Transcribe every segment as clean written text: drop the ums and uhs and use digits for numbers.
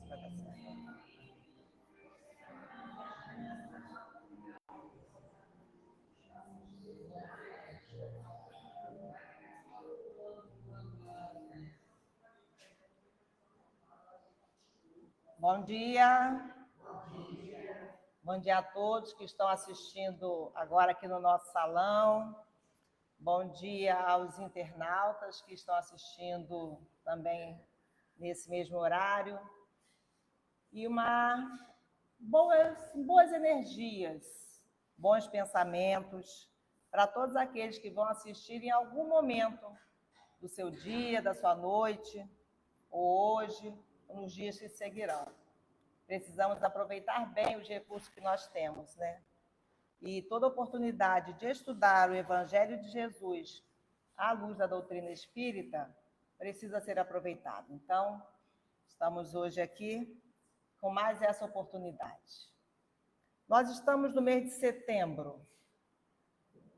vai dar certo. Bom dia. Bom dia a todos que estão assistindo agora aqui no nosso salão. Bom dia aos internautas que estão assistindo também nesse mesmo horário. E boas energias, bons pensamentos para todos aqueles que vão assistir em algum momento do seu dia, da sua noite, ou hoje, ou nos dias que seguirão. Precisamos aproveitar bem os recursos que nós temos, né? E toda oportunidade de estudar o Evangelho de Jesus à luz da doutrina espírita precisa ser aproveitada. Então, estamos hoje aqui com mais essa oportunidade. Nós estamos no mês de setembro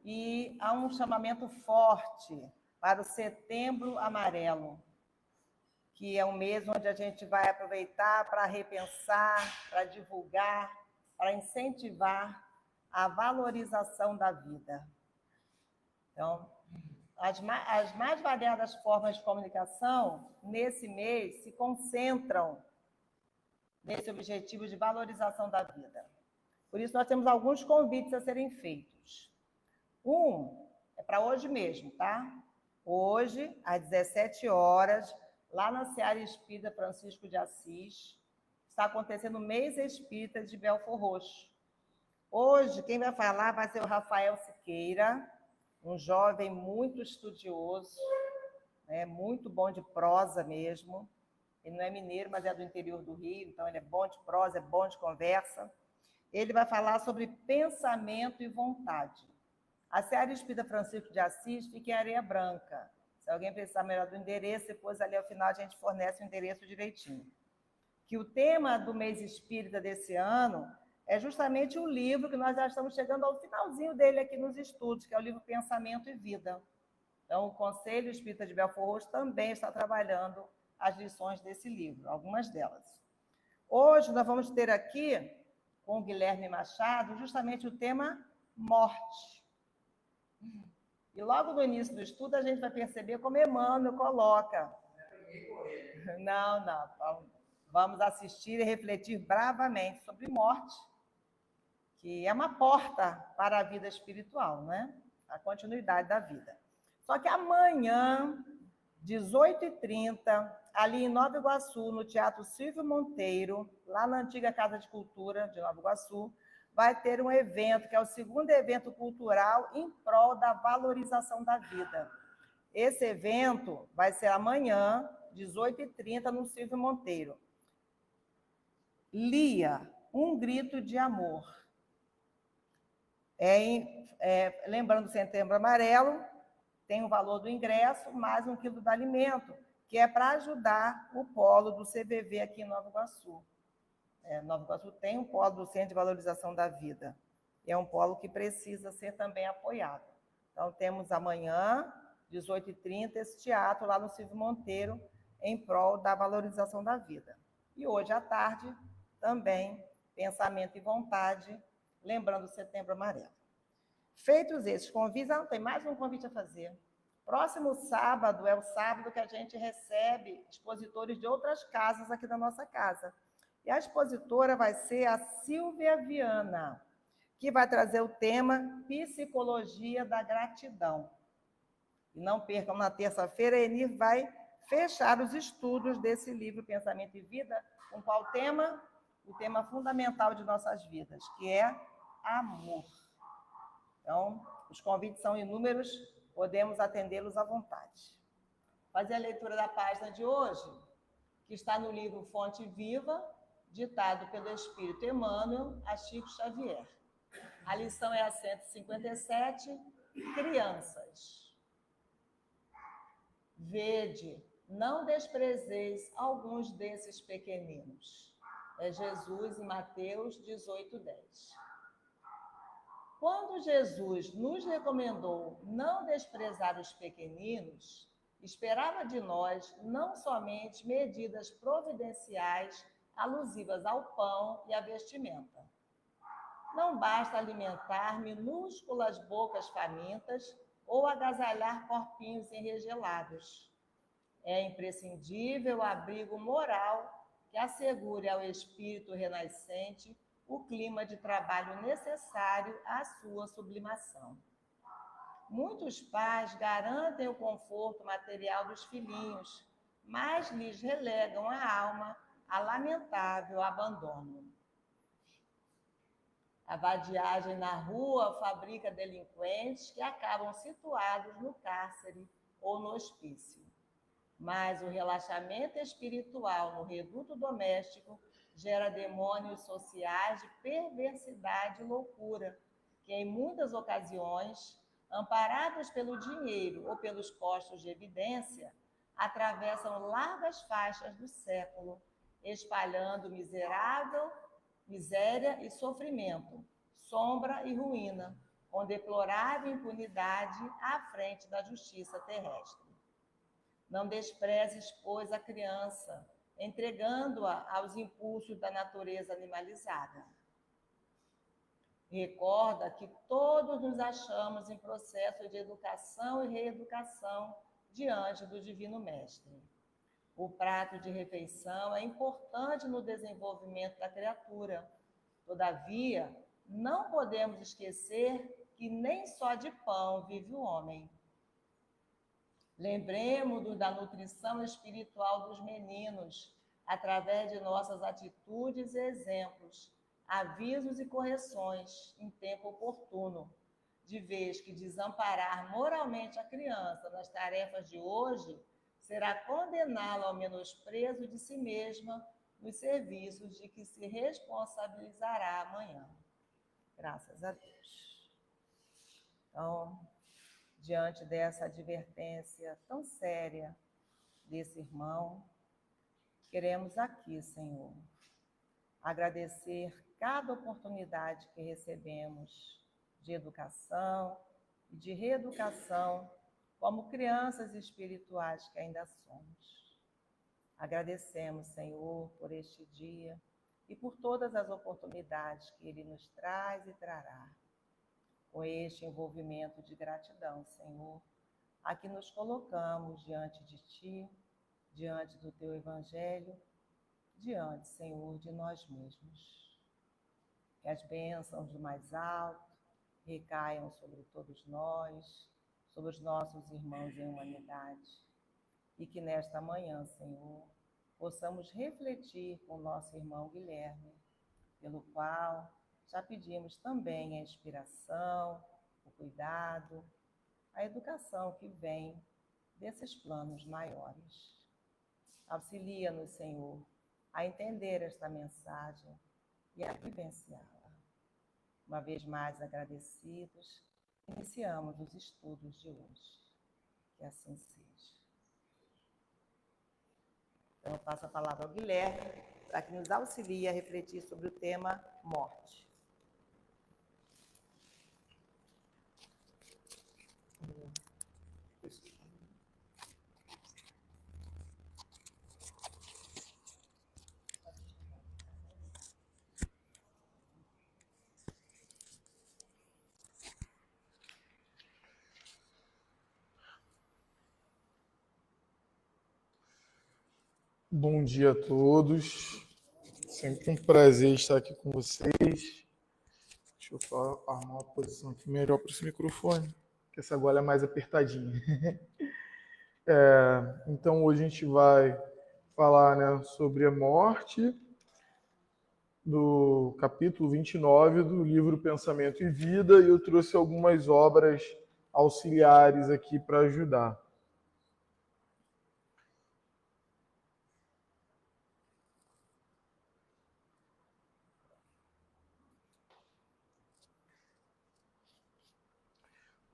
e há um chamamento forte para o Setembro Amarelo, que é um mês onde a gente vai aproveitar para repensar, para divulgar, para incentivar a valorização da vida. Então, as mais variadas formas de comunicação, nesse mês, se concentram nesse objetivo de valorização da vida. Por isso, nós temos alguns convites a serem feitos. Um é para hoje mesmo, tá? Hoje, às 17 horas, lá na Seara Espírita Francisco de Assis, está acontecendo o Mês Espírita de Belfor Roxo. Hoje, quem vai falar vai ser o Rafael Siqueira, um jovem muito estudioso, né, muito bom de prosa mesmo. Ele não é mineiro, mas é do interior do Rio, então ele é bom de prosa, é bom de conversa. Ele vai falar sobre pensamento e vontade. A Seara Espírita Francisco de Assis fica em Areia Branca. Se alguém precisar melhor do endereço, depois ali ao final a gente fornece o endereço direitinho. Que o tema do mês espírita desse ano é justamente o livro que nós já estamos chegando ao finalzinho dele aqui nos estudos, que é o livro Pensamento e Vida. Então, o Conselho Espírita de Belfor Roxo também está trabalhando as lições desse livro, algumas delas. Hoje nós vamos ter aqui, com o Guilherme Machado, justamente o tema morte. E logo no início do estudo a gente vai perceber como Emmanuel coloca. Não. Vamos assistir e refletir bravamente sobre morte, que é uma porta para a vida espiritual, né? A continuidade da vida. Só que amanhã, 18h30, ali em Nova Iguaçu, no Teatro Silvio Monteiro, lá na antiga Casa de Cultura de Nova Iguaçu, vai ter um evento, que é o segundo evento cultural em prol da valorização da vida. Esse evento vai ser amanhã, 18h30, no Silvio Monteiro. Lia, um grito de amor. Lembrando do Setembro Amarelo, tem o valor do ingresso, mais 1 quilo de alimento, que é para ajudar o polo do CVV aqui em Nova Iguaçu. Nova Iguaçu tem um polo do Centro de Valorização da Vida. É um polo que precisa ser também apoiado. Então, temos amanhã, 18h30, esse teatro lá no Silvio Monteiro, em prol da valorização da vida. E hoje à tarde, também, Pensamento e Vontade, lembrando o Setembro Amarelo. Feitos esses convites, tem mais um convite a fazer. Próximo sábado é o sábado que a gente recebe expositores de outras casas aqui da nossa casa. E a expositora vai ser a Silvia Viana, que vai trazer o tema Psicologia da Gratidão. E não percam, na terça-feira, a Eni vai fechar os estudos desse livro Pensamento e Vida, com qual tema? O tema fundamental de nossas vidas, que é amor. Então, os convites são inúmeros, podemos atendê-los à vontade. Fazer a leitura da página de hoje, que está no livro Fonte Viva, ditado pelo Espírito Emmanuel a Chico Xavier. A lição é a 157, Crianças. Vede, não desprezeis alguns desses pequeninos. É Jesus em Mateus 18:10. Quando Jesus nos recomendou não desprezar os pequeninos, esperava de nós não somente medidas providenciais alusivas ao pão e à vestimenta. Não basta alimentar minúsculas bocas famintas ou agasalhar corpinhos enregelados. É imprescindível o abrigo moral que assegure ao espírito renascente o clima de trabalho necessário à sua sublimação. Muitos pais garantem o conforto material dos filhinhos, mas lhes relegam a alma a lamentável abandono. A vadiagem na rua fabrica delinquentes que acabam situados no cárcere ou no hospício. Mas o relaxamento espiritual no reduto doméstico gera demônios sociais de perversidade e loucura, que em muitas ocasiões, amparados pelo dinheiro ou pelos postos de evidência, atravessam largas faixas do século, espalhando miséria e sofrimento, sombra e ruína, com deplorável impunidade à frente da justiça terrestre. Não desprezes, pois, a criança, entregando-a aos impulsos da natureza animalizada. Recorda que todos nos achamos em processo de educação e reeducação diante do Divino Mestre. O prato de refeição é importante no desenvolvimento da criatura. Todavia, não podemos esquecer que nem só de pão vive o homem. Lembremos-nos da nutrição espiritual dos meninos, através de nossas atitudes e exemplos, avisos e correções em tempo oportuno, de vez que desamparar moralmente a criança nas tarefas de hoje será condená-la ao menosprezo de si mesma nos serviços de que se responsabilizará amanhã. Graças a Deus. Então, diante dessa advertência tão séria desse irmão, queremos aqui, Senhor, agradecer cada oportunidade que recebemos de educação e de reeducação como crianças espirituais que ainda somos. Agradecemos, Senhor, por este dia e por todas as oportunidades que Ele nos traz e trará. Com este envolvimento de gratidão, Senhor, aqui nos colocamos diante de Ti, diante do Teu Evangelho, diante, Senhor, de nós mesmos. Que as bênçãos do mais alto recaiam sobre todos nós, sobre os nossos irmãos em humanidade. E que nesta manhã, Senhor, possamos refletir com o nosso irmão Guilherme, pelo qual já pedimos também a inspiração, o cuidado, a educação que vem desses planos maiores. Auxilia-nos, Senhor, a entender esta mensagem e a vivenciá-la. Uma vez mais agradecidos, iniciamos os estudos de hoje. Que assim seja. Então, eu passo a palavra ao Guilherme, para que nos auxilie a refletir sobre o tema morte. Bom dia a todos. Sempre um prazer estar aqui com vocês. Deixa eu só arrumar uma posição aqui melhor para esse microfone, que essa gola é mais apertadinha. Então hoje a gente vai falar, né, sobre a morte, do capítulo 29 do livro Pensamento e Vida, e eu trouxe algumas obras auxiliares aqui para ajudar.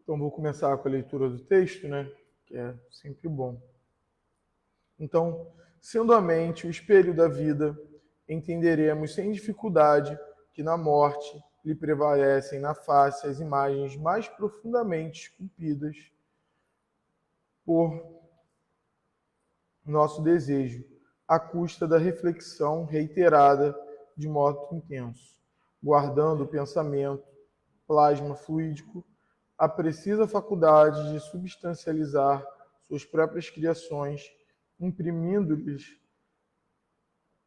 Então, vou começar com a leitura do texto, né? Que é sempre bom. Então, sendo a mente o espelho da vida, entenderemos sem dificuldade que na morte lhe prevalecem na face as imagens mais profundamente esculpidas por nosso desejo, à custa da reflexão reiterada de modo intenso, guardando o pensamento, plasma fluídico, a precisa faculdade de substancializar suas próprias criações, imprimindo-lhes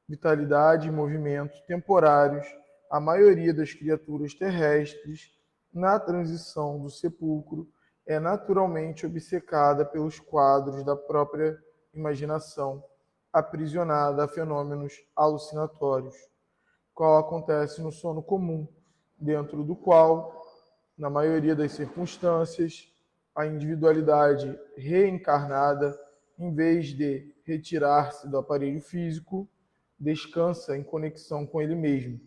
vitalidade e movimento temporários. A maioria das criaturas terrestres, na transição do sepulcro, é naturalmente obcecada pelos quadros da própria imaginação, aprisionada a fenômenos alucinatórios, qual acontece no sono comum, dentro do qual, na maioria das circunstâncias, a individualidade reencarnada, em vez de retirar-se do aparelho físico, descansa em conexão com ele mesmo,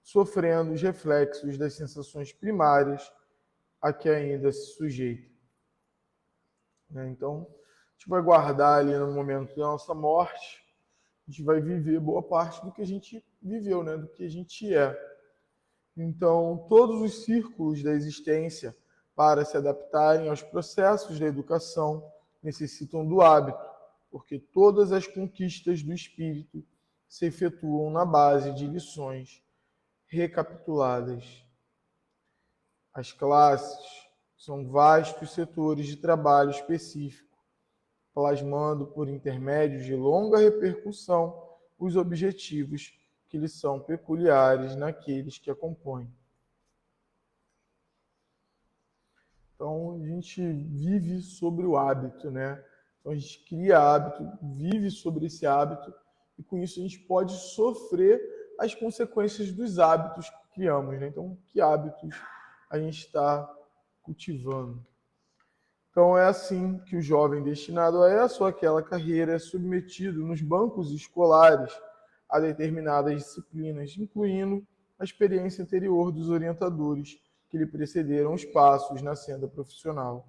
sofrendo os reflexos das sensações primárias a que ainda se sujeita. Então, a gente vai guardar ali no momento da nossa morte, a gente vai viver boa parte do que a gente viveu, do que a gente é. Então, todos os círculos da existência, para se adaptarem aos processos da educação, necessitam do hábito, porque todas as conquistas do espírito se efetuam na base de lições recapituladas. As classes são vastos setores de trabalho específico, plasmando por intermédio de longa repercussão os objetivos que lhes são peculiares naqueles que a compõem. Então, a gente vive sobre o hábito, Então, a gente cria hábito, vive sobre esse hábito, e com isso a gente pode sofrer as consequências dos hábitos que criamos, Então, que hábitos a gente está cultivando? Então, é assim que o jovem destinado a essa ou aquela carreira é submetido nos bancos escolares a determinadas disciplinas, incluindo a experiência anterior dos orientadores que lhe precederam os passos na senda profissional.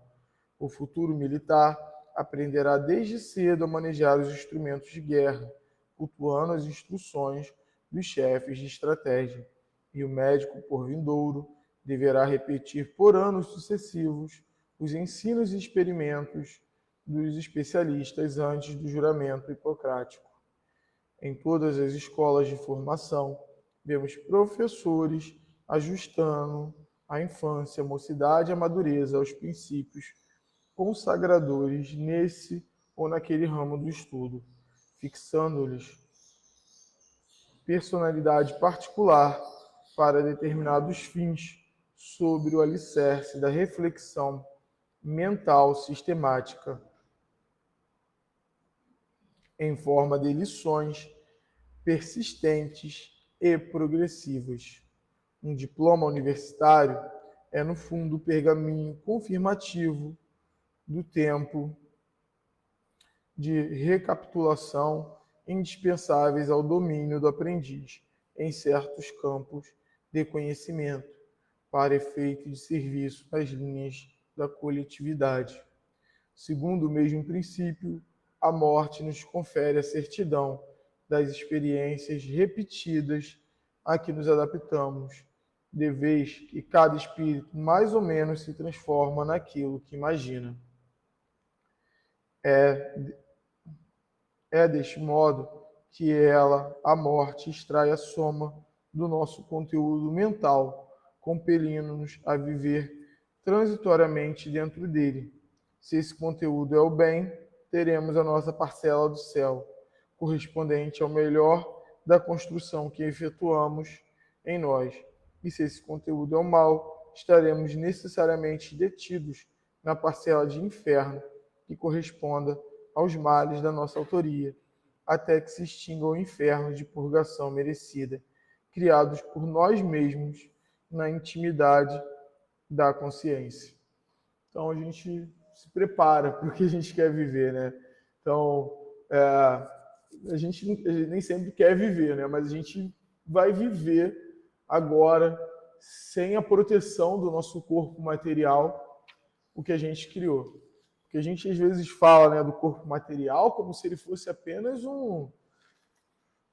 O futuro militar aprenderá desde cedo a manejar os instrumentos de guerra, cultuando as instruções dos chefes de estratégia, e o médico por vindouro deverá repetir por anos sucessivos os ensinos e experimentos dos especialistas antes do juramento hipocrático. Em todas as escolas de formação, vemos professores ajustando a infância, a mocidade e a madureza aos princípios consagradores nesse ou naquele ramo do estudo, fixando-lhes personalidade particular para determinados fins sobre o alicerce da reflexão mental sistemática, em forma de lições persistentes e progressivas. Um diploma universitário é, no fundo, o pergaminho confirmativo do tempo de recapitulação indispensáveis ao domínio do aprendiz em certos campos de conhecimento, para efeito de serviço nas linhas da coletividade. Segundo o mesmo princípio, a morte nos confere a certidão das experiências repetidas a que nos adaptamos, de vez que cada espírito mais ou menos se transforma naquilo que imagina. É deste modo que ela, a morte, extrai a soma do nosso conteúdo mental, compelindo-nos a viver transitoriamente dentro dele. Se esse conteúdo é o bem, teremos a nossa parcela do céu, correspondente ao melhor da construção que efetuamos em nós. E se esse conteúdo é o mal, estaremos necessariamente detidos na parcela de inferno que corresponda aos males da nossa autoria, até que se extinga o inferno de purgação merecida, criados por nós mesmos na intimidade da consciência. Então a gente se prepara para o que a gente quer viver, Então, a gente nem sempre quer viver, Mas a gente vai viver agora sem a proteção do nosso corpo material, o que a gente criou. Porque a gente às vezes fala, do corpo material como se ele fosse apenas um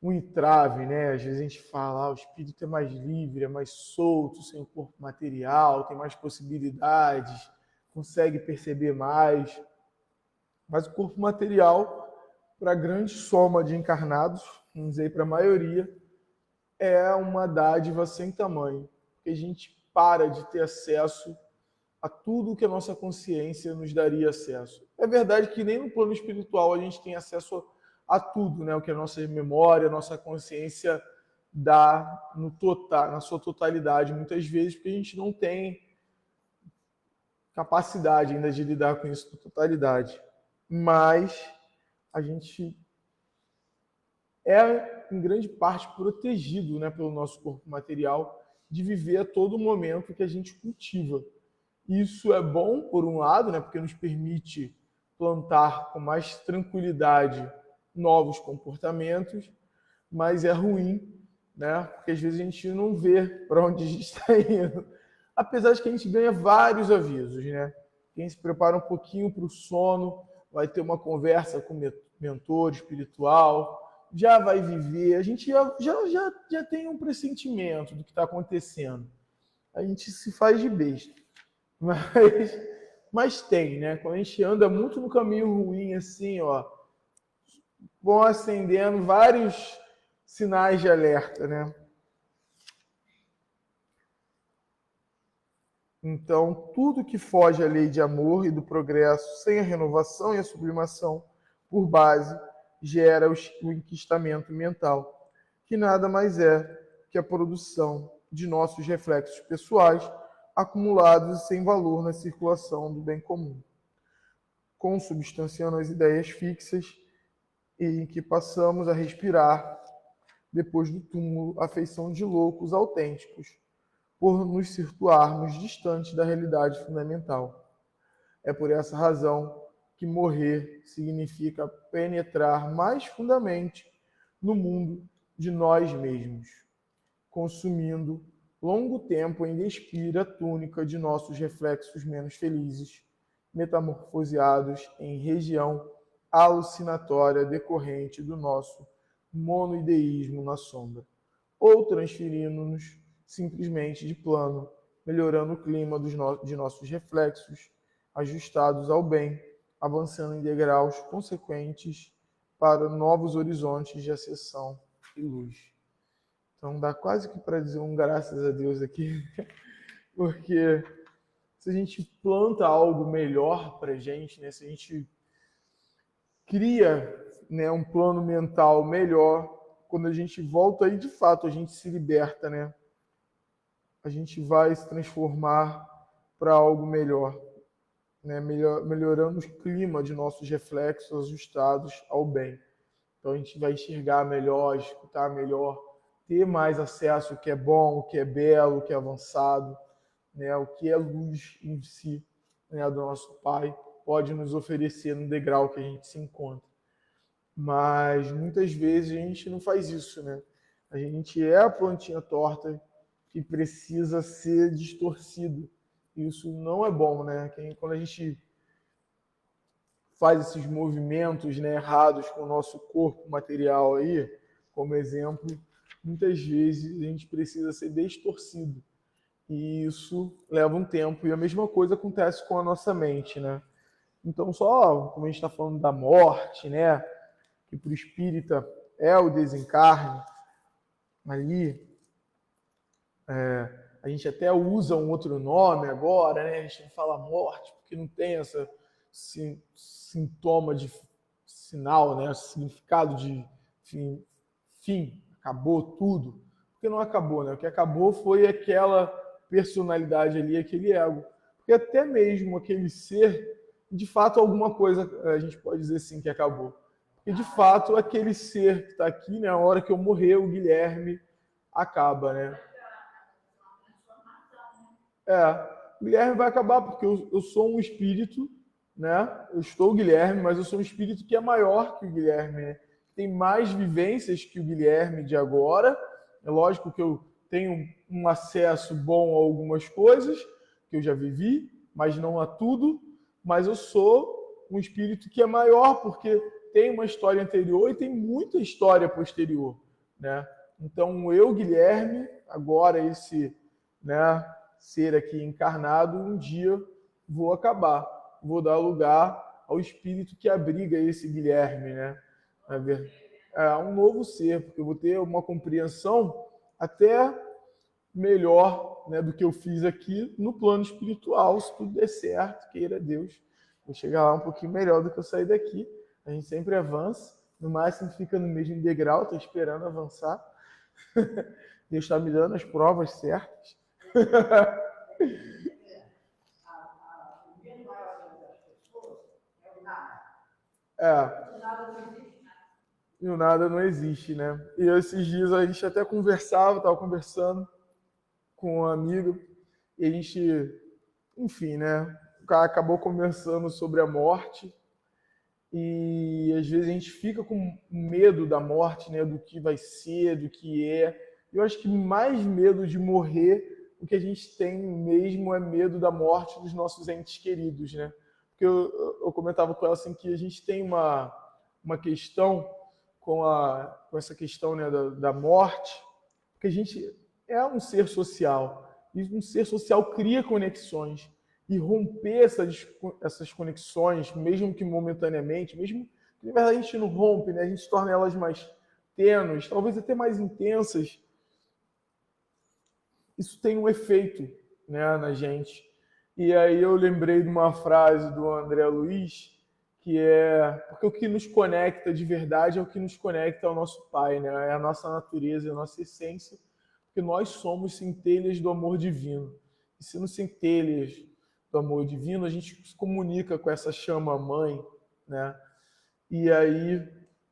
entrave, Às vezes a gente fala, o espírito é mais livre, é mais solto, sem o corpo material, tem mais possibilidades, consegue perceber mais. Mas o corpo material para a grande soma de encarnados, vamos dizer, para a maioria, é uma dádiva sem tamanho, porque a gente para de ter acesso a tudo que a nossa consciência nos daria acesso. É verdade que nem no plano espiritual a gente tem acesso a tudo, né? O que a nossa memória, a nossa consciência dá no total, na sua totalidade, muitas vezes, porque a gente não tem capacidade ainda de lidar com isso na totalidade. Mas a gente é, em grande parte, protegido, né, pelo nosso corpo material, de viver a todo momento que a gente cultiva. Isso é bom, por um lado, né, porque nos permite plantar com mais tranquilidade novos comportamentos, mas é ruim, né, porque às vezes a gente não vê para onde a gente está indo. Apesar de que a gente ganha vários avisos, né? Quem se prepara um pouquinho para o sono vai ter uma conversa com o mentor espiritual, já vai viver, a gente já tem um pressentimento do que está acontecendo. A gente se faz de besta. Mas tem, né? Quando a gente anda muito no caminho ruim, assim, ó, vão acendendo vários sinais de alerta, né? Então, tudo que foge à lei de amor e do progresso, sem a renovação e a sublimação por base, gera o enquistamento mental, que nada mais é que a produção de nossos reflexos pessoais acumulados e sem valor na circulação do bem comum, consubstanciando as ideias fixas e em que passamos a respirar, depois do túmulo, a feição de loucos autênticos, por nos situarmos distantes da realidade fundamental. É por essa razão que morrer significa penetrar mais fundamente no mundo de nós mesmos, consumindo longo tempo em despir a túnica de nossos reflexos menos felizes, metamorfoseados em região alucinatória decorrente do nosso monoideísmo na sombra, ou transferindo-nos simplesmente de plano, melhorando o clima de nossos reflexos, ajustados ao bem, avançando em degraus consequentes para novos horizontes de acessão e luz. Então dá quase que para dizer um graças a Deus aqui, porque se a gente planta algo melhor para a gente, né, se a gente cria, né, um plano mental melhor, quando a gente volta aí de fato, a gente se liberta, né? A gente vai se transformar para algo melhor, né? Melhorando o clima de nossos reflexos ajustados ao bem. Então a gente vai enxergar melhor, escutar melhor, ter mais acesso ao que é bom, o que é belo, o que é avançado, né? O que é luz em si, né, do nosso Pai, pode nos oferecer no degrau que a gente se encontra. Mas muitas vezes a gente não faz isso, né? A gente é a plantinha torta que precisa ser distorcido. Isso não é bom, né? Quando a gente faz esses movimentos, né, errados com o nosso corpo material aí, como exemplo, muitas vezes a gente precisa ser distorcido. E isso leva um tempo. E a mesma coisa acontece com a nossa mente, né? Então, só como a gente está falando da morte, né? Que para o espírita é o desencarne, ali a gente até usa um outro nome agora, né? A gente não fala morte, porque não tem essa sintoma de sinal, né? Significado de fim, acabou tudo. Porque não acabou, né? O que acabou foi aquela personalidade ali, aquele ego. Porque até mesmo aquele ser, de fato, alguma coisa a gente pode dizer sim que acabou. Porque, de fato, aquele ser que está aqui, né? A hora que eu morrer, o Guilherme acaba, né? O Guilherme vai acabar porque eu sou um espírito, né? Eu estou o Guilherme, mas eu sou um espírito que é maior que o Guilherme, né? Tem mais vivências que o Guilherme de agora. É lógico que eu tenho um acesso bom a algumas coisas que eu já vivi, mas não a tudo. Mas eu sou um espírito que é maior porque tem uma história anterior e tem muita história posterior, né? Então eu, Guilherme, agora esse, né, ser aqui encarnado, um dia vou acabar, vou dar lugar ao espírito que abriga esse Guilherme, né? um novo ser, porque eu vou ter uma compreensão até melhor, né, do que eu fiz aqui no plano espiritual, se tudo der certo, queira Deus. Vou chegar lá um pouquinho melhor do que eu sair daqui. A gente sempre avança, no máximo fica no mesmo degrau, estou esperando avançar. Deus está me dando as provas certas. E o nada não existe, né? E esses dias a gente até estava conversando com um amigo, e a gente, enfim, né? O cara acabou conversando sobre a morte, e às vezes a gente fica com medo da morte, né? Do que vai ser, do que é. Eu acho que mais medo de morrer, o que a gente tem mesmo é medo da morte dos nossos entes queridos, né? Porque eu comentava com ela assim que a gente tem uma questão com essa questão, né, da morte, porque a gente é um ser social, e um ser social cria conexões, e romper essas conexões, mesmo que momentaneamente, mesmo que na verdade a gente não rompe, né, a gente torna elas mais tênues, talvez até mais intensas, isso tem um efeito, né, na gente. E aí eu lembrei de uma frase do André Luiz, que é porque o que nos conecta de verdade é o que nos conecta ao nosso Pai, né? É a nossa natureza, é a nossa essência, porque nós somos centelhas do amor divino. E sendo centelhas do amor divino, a gente se comunica com essa chama mãe, né? E aí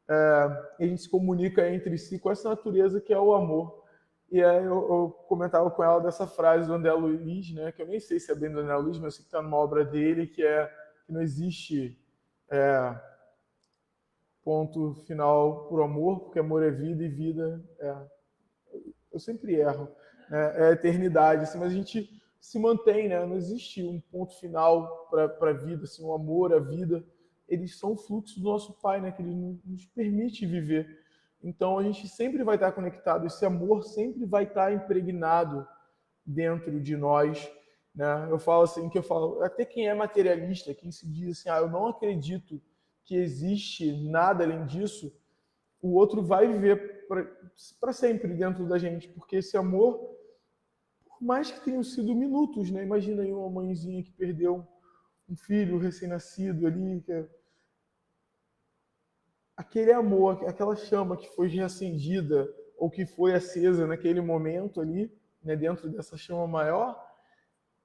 a gente se comunica entre si com essa natureza que é o amor. E aí eu comentava com ela dessa frase do André Luiz, né? Que eu nem sei se é bem do André Luiz, mas eu sei que está numa obra dele, que é que não existe ponto final por amor, porque amor é vida e vida é... Eu sempre erro, né? É a eternidade, assim, mas a gente se mantém, né? Não existe um ponto final para a vida, assim, o amor, a vida, eles são fluxo do nosso Pai, né? Que ele nos permite viver. Então a gente sempre vai estar conectado, esse amor sempre vai estar impregnado dentro de nós, né? Eu falo assim, até quem é materialista, quem se diz assim, eu não acredito que existe nada além disso, o outro vai viver para sempre dentro da gente, porque esse amor, por mais que tenham sido minutos, né? Imagina aí uma mãezinha que perdeu um filho recém-nascido ali, aquele amor, aquela chama que foi reacendida ou que foi acesa naquele momento ali, né, dentro dessa chama maior,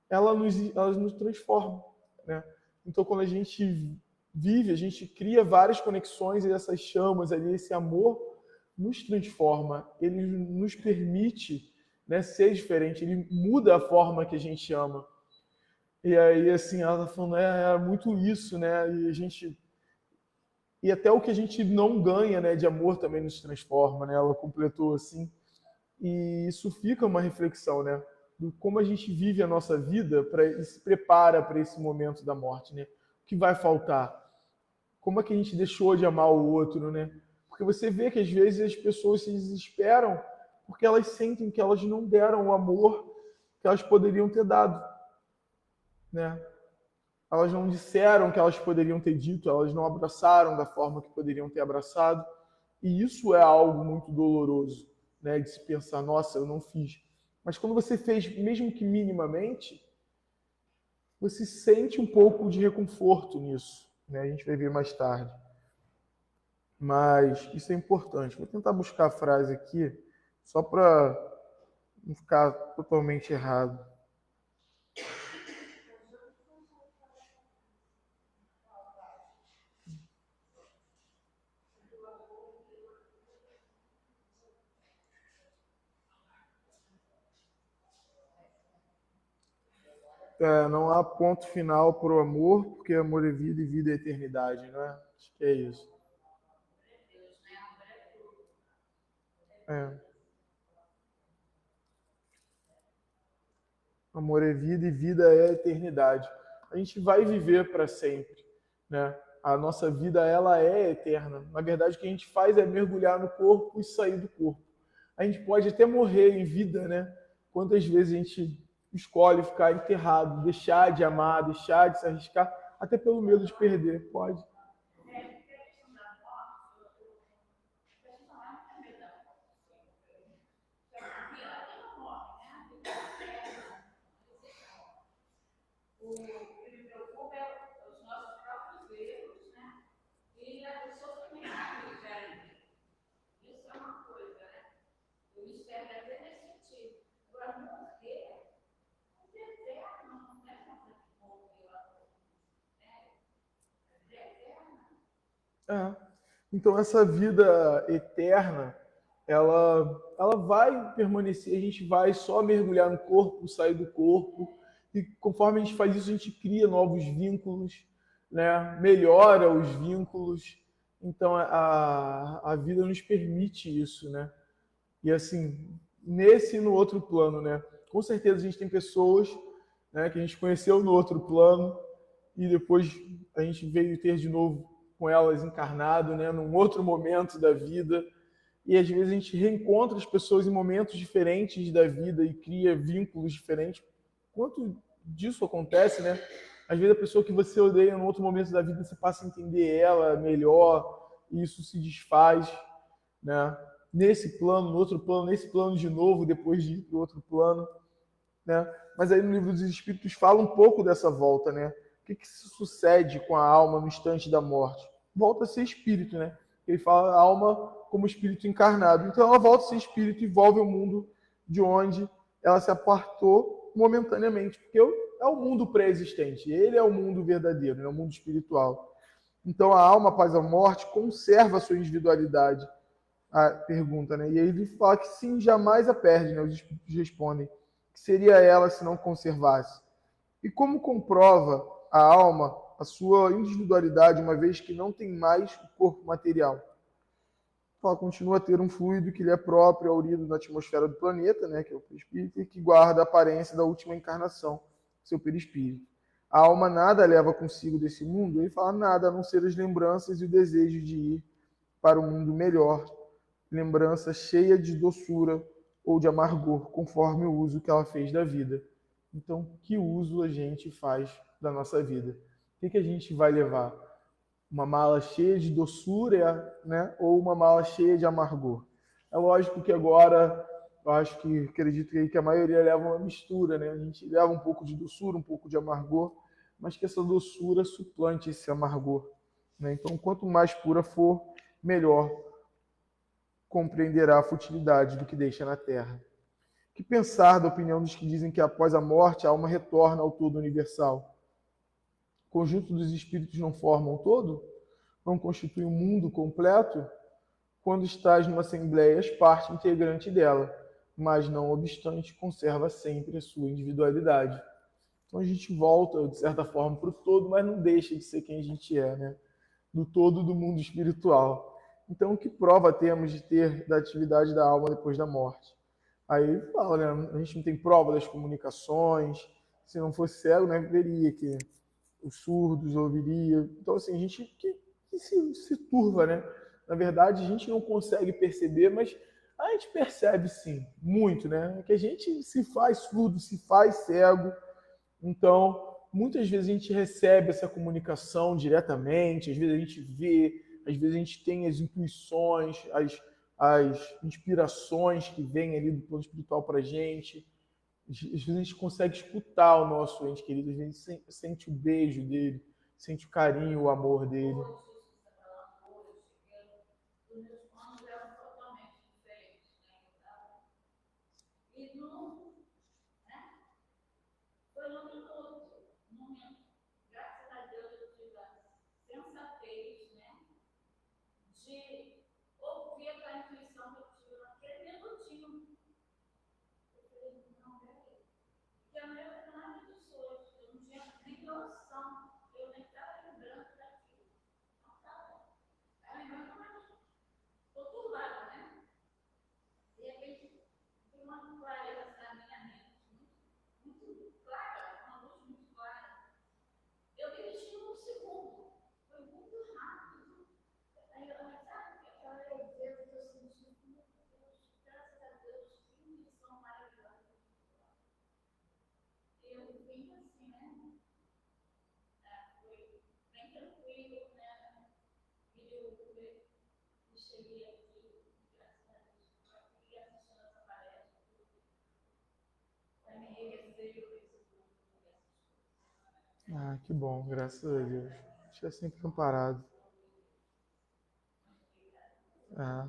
elas nos transformam, né? Então, quando a gente vive, a gente cria várias conexões e essas chamas ali, esse amor nos transforma, ele nos permite, né, ser diferente, ele muda a forma que a gente ama. E aí, assim, ela tá falando, é muito isso, né? E até o que a gente não ganha, né, de amor também nos transforma, né? Ela completou assim. E isso fica uma reflexão, né? Do como a gente vive a nossa vida e se prepara para esse momento da morte, né? O que vai faltar? Como é que a gente deixou de amar o outro, né? Porque você vê que às vezes as pessoas se desesperam porque elas sentem que elas não deram o amor que elas poderiam ter dado, né? Elas não disseram que elas poderiam ter dito, elas não abraçaram da forma que poderiam ter abraçado. E isso é algo muito doloroso, né? De se pensar, nossa, eu não fiz. Mas quando você fez, mesmo que minimamente, você sente um pouco de reconforto nisso, né? A gente vai ver mais tarde. Mas isso é importante. Vou tentar buscar a frase aqui, só para não ficar totalmente errado. Não há ponto final para o amor, porque amor é vida e vida é eternidade, não é? Acho que é isso. É. Amor é vida e vida é eternidade. A gente vai viver para sempre, né? A nossa vida ela é eterna. Na verdade, o que a gente faz é mergulhar no corpo e sair do corpo. A gente pode até morrer em vida, né? Quantas vezes a gente escolhe ficar enterrado, deixar de amar, deixar de se arriscar, até pelo medo de perder, pode. que me preocupa é os nossos próprios erros, né? E o sofrimento que gera. Isso é uma coisa, né? O mistério da vida é sentido. Agora, morrer é eterno, não é nada que morreu agora. É eterno. Então, essa vida eterna, ela vai permanecer, a gente vai só mergulhar no corpo, sair do corpo, e conforme a gente faz isso, a gente cria novos vínculos, né? Melhora os vínculos. Então, a vida nos permite isso, né? E assim, nesse e no outro plano, né? Com certeza a gente tem pessoas, né, que a gente conheceu no outro plano e depois a gente veio ter de novo com elas encarnado, né, num outro momento da vida. E às vezes a gente reencontra as pessoas em momentos diferentes da vida e cria vínculos diferentes. Quanto disso acontece, né? Às vezes a pessoa que você odeia em outro momento da vida, você passa a entender ela melhor, e isso se desfaz, né? Nesse plano, no outro plano, nesse plano de novo, depois de ir para o outro plano, né? Mas aí no livro dos Espíritos fala um pouco dessa volta, né? O que se sucede com a alma no instante da morte? Volta a ser espírito, né? Ele fala a alma como espírito encarnado. Então ela volta a ser espírito e volve ao mundo de onde ela se apartou momentaneamente, porque é o mundo pré-existente, ele é o mundo verdadeiro, é o mundo espiritual. Então a alma após a morte conserva a sua individualidade, a pergunta, né? E aí ele fala que sim, jamais a perde, né? Os espíritos respondem que seria ela se não conservasse. E como comprova a alma a sua individualidade, uma vez que não tem mais o corpo material? Ela continua a ter um fluido que lhe é próprio, aurido na atmosfera do planeta, né, que é o perispírito, e que guarda a aparência da última encarnação, seu perispírito. A alma nada leva consigo desse mundo, ele fala nada, a não ser as lembranças e o desejo de ir para um mundo melhor, lembrança cheia de doçura ou de amargor, conforme o uso que ela fez da vida. Então, que uso a gente faz da nossa vida? O que a gente vai levar? Uma mala cheia de doçura, né? Ou uma mala cheia de amargor? É lógico que agora, eu acho que acredito que a maioria leva uma mistura, né? A gente leva um pouco de doçura, um pouco de amargor, mas que essa doçura suplante esse amargor, né? Então, quanto mais pura for, melhor compreenderá a futilidade do que deixa na terra. Que pensar da opinião dos que dizem que após a morte a alma retorna ao todo universal? O conjunto dos espíritos não formam um todo? Não constitui um mundo completo? Quando estás numa assembleia, és parte integrante dela, mas não obstante conserva sempre a sua individualidade. Então a gente volta, de certa forma, para o todo, mas não deixa de ser quem a gente é, né? Do todo do mundo espiritual. Então, que prova temos de ter da atividade da alma depois da morte? Aí fala, né? A gente não tem prova das comunicações. Se não fosse cego, né, veria que os surdos ouviria. Então, assim, a gente que se turva, né? Na verdade, a gente não consegue perceber, mas a gente percebe sim, muito, né? Que a gente se faz surdo, se faz cego. Então, muitas vezes a gente recebe essa comunicação diretamente, às vezes a gente vê, às vezes a gente tem as intuições, as inspirações que vêm ali do plano espiritual para a gente. Às vezes a gente consegue escutar o nosso ente querido, a gente sente o beijo dele, sente o carinho, o amor dele. Os meus planos eram totalmente diferentes, né? E não, né? Foi no momento, graças a Deus eu tive a sensatez, né? De ouvir aquela intuição que eu tive naquele minutinho. Eu falei, não, peraí. Porque a minha foi nada disso hoje. Eu não tinha nem noção. Eu nem estava lembrando daquilo. Não estava. Estava lembrando, mas estou turbada, né? De repente, tem uma clareza na minha mente, muito clara, uma luz muito clara. Eu me mexi num segundo. Foi muito rápido. Aí eu sabe, aquela leveza que eu senti, meu Deus, graças a Deus, que missão maravilhosa. Eu vim assim, né? Foi bem tranquilo, né? E cheguei aqui, graças a Deus, aqui assistindo essa palestra, para me enriquecer esse grupo e essas coisas. Ah, que bom, graças a Deus. Deixa sempre amparado. Ah.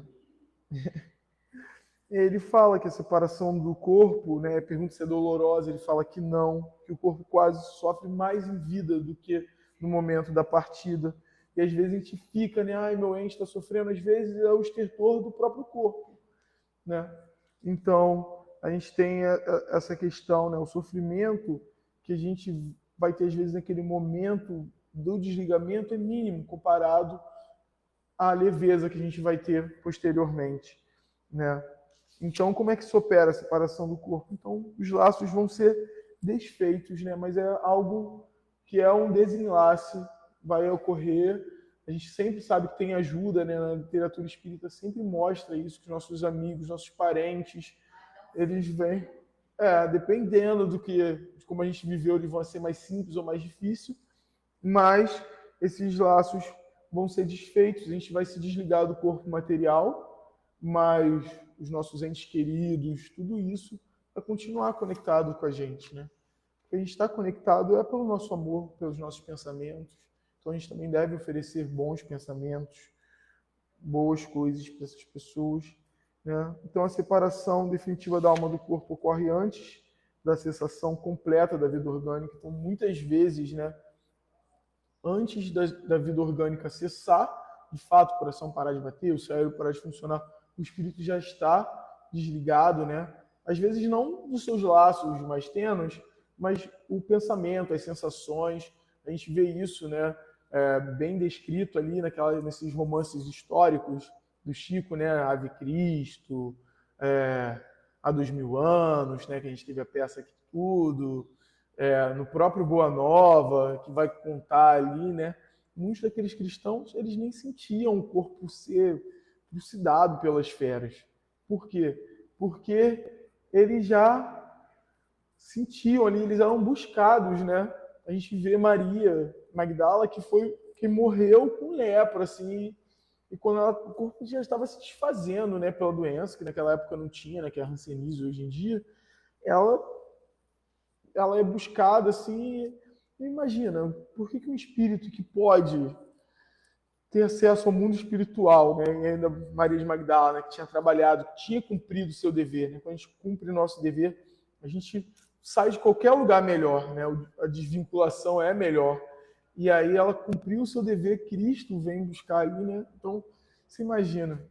Ele fala que a separação do corpo, né, pergunta se é dolorosa, ele fala que não, que o corpo quase sofre mais em vida do que no momento da partida. E às vezes a gente fica, né, ai, meu ente está sofrendo, às vezes é o estertor do próprio corpo, né? Então, a gente tem essa questão, né, o sofrimento que a gente vai ter às vezes naquele momento do desligamento é mínimo comparado à leveza que a gente vai ter posteriormente, né? Então, como é que se opera a separação do corpo? Então, os laços vão ser desfeitos, né? Mas é algo que é um desenlace, vai ocorrer. A gente sempre sabe que tem ajuda, né? Na literatura espírita sempre mostra isso, que nossos amigos, nossos parentes, eles vêm, dependendo de como a gente viveu, eles vão ser mais simples ou mais difícil, mas esses laços vão ser desfeitos, a gente vai se desligar do corpo material, mas os nossos entes queridos, tudo isso vai continuar conectado com a gente, né? Porque a gente está conectado pelo nosso amor, pelos nossos pensamentos. Então a gente também deve oferecer bons pensamentos, boas coisas para essas pessoas, né? Então a separação definitiva da alma do corpo ocorre antes da cessação completa da vida orgânica. Então muitas vezes, né, antes da vida orgânica cessar, de fato, o coração parar de bater, o cérebro parar de funcionar, o espírito já está desligado, né? Às vezes não dos seus laços mais tênues, mas o pensamento, as sensações, a gente vê isso, né? Bem descrito ali nesses romances históricos do Chico, né? Ave Cristo, Há 2000 anos, né? Que a gente teve a peça aqui tudo, no próprio Boa Nova, que vai contar ali, né? Muitos daqueles cristãos, eles nem sentiam o corpo ser trucidado pelas feras. Por quê? Porque eles já sentiam ali, eles eram buscados, né? A gente vê Maria Magdala, que morreu com lepra, assim, e quando o corpo já estava se desfazendo, né, pela doença, que naquela época não tinha, né, que é a hanseníase hoje em dia, ela é buscada assim. Imagina, por que um espírito que pode ter acesso ao mundo espiritual, né? E ainda Maria de Magdala, né, que tinha trabalhado, que tinha cumprido o seu dever, né? Quando a gente cumpre o nosso dever, a gente sai de qualquer lugar melhor, né? A desvinculação é melhor. E aí ela cumpriu o seu dever, Cristo vem buscar ali, né? Então, você imagina.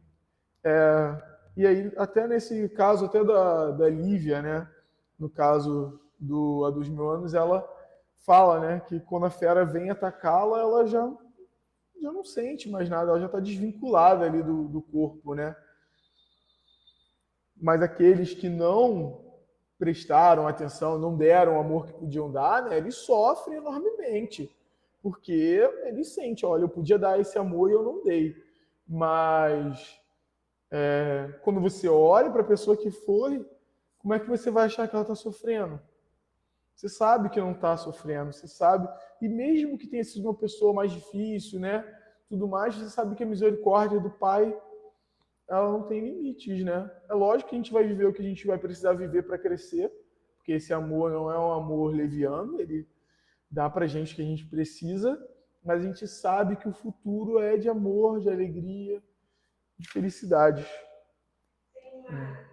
E aí, até nesse caso, até da Lívia, né? No caso Há 2000 anos, ela fala, né, que quando a fera vem atacá-la, ela já não sente mais nada, ela já está desvinculada ali do corpo, né? Mas aqueles que não prestaram atenção, não deram o amor que podiam dar, né, eles sofrem enormemente, porque eles sentem, olha, eu podia dar esse amor e eu não dei. Mas quando você olha para a pessoa que foi, como é que você vai achar que ela está sofrendo? Você sabe que não está sofrendo, você sabe. E mesmo que tenha sido uma pessoa mais difícil, né? Tudo mais, você sabe que a misericórdia do Pai, ela não tem limites, né? É lógico que a gente vai viver o que a gente vai precisar viver para crescer, porque esse amor não é um amor leviano, ele dá para gente o que a gente precisa, mas a gente sabe que o futuro é de amor, de alegria, de felicidades. Tem uma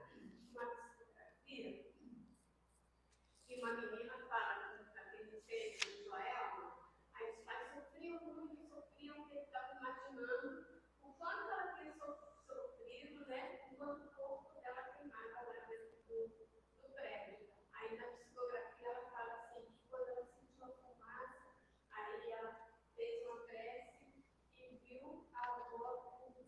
psicografia que uma menina fala daquele texto de Joelma, aí os pais sofriam muito, que ele estava imaginando o quanto ela tinha sofrido, né? Enquanto o corpo dela queimava lá dentro do prédio. Aí na psicografia ela fala assim, que quando ela sentiu a fumaça, aí ela fez uma prece e viu a avó com os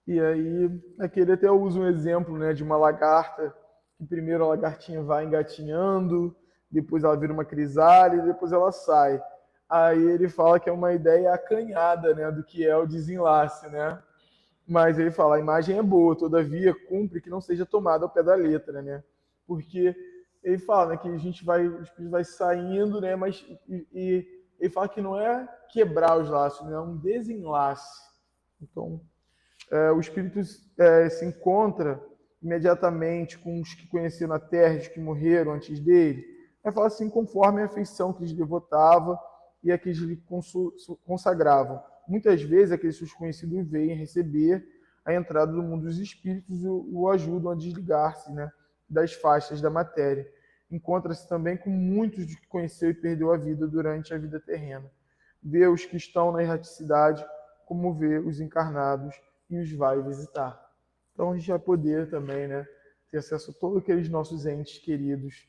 E aí, aqui ele até usa um exemplo, né, de uma lagarta, que primeiro a lagartinha vai engatinhando, depois ela vira uma crisálida e depois ela sai. Aí ele fala que é uma ideia acanhada, né, do que é o desenlace, né? Mas ele fala, a imagem é boa, todavia cumpre que não seja tomada ao pé da letra, né? Porque ele fala, né, que o espírito vai saindo, né, mas ele fala que não é quebrar os laços, né, é um desenlace. Então, o espírito se encontra imediatamente com os que conheceram a terra, os que morreram antes dele. Aí fala assim, conforme a afeição que lhes devotava e a que lhe consagravam. Muitas vezes aqueles seus conhecidos vêm receber a entrada do mundo dos espíritos e o ajudam a desligar-se, né, das faixas da matéria. Encontra-se também com muitos de que conheceu e perdeu a vida durante a vida terrena. Vê os que estão na erraticidade, como vê os encarnados e os vai visitar. Então a gente vai poder também, né, ter acesso a todos aqueles nossos entes queridos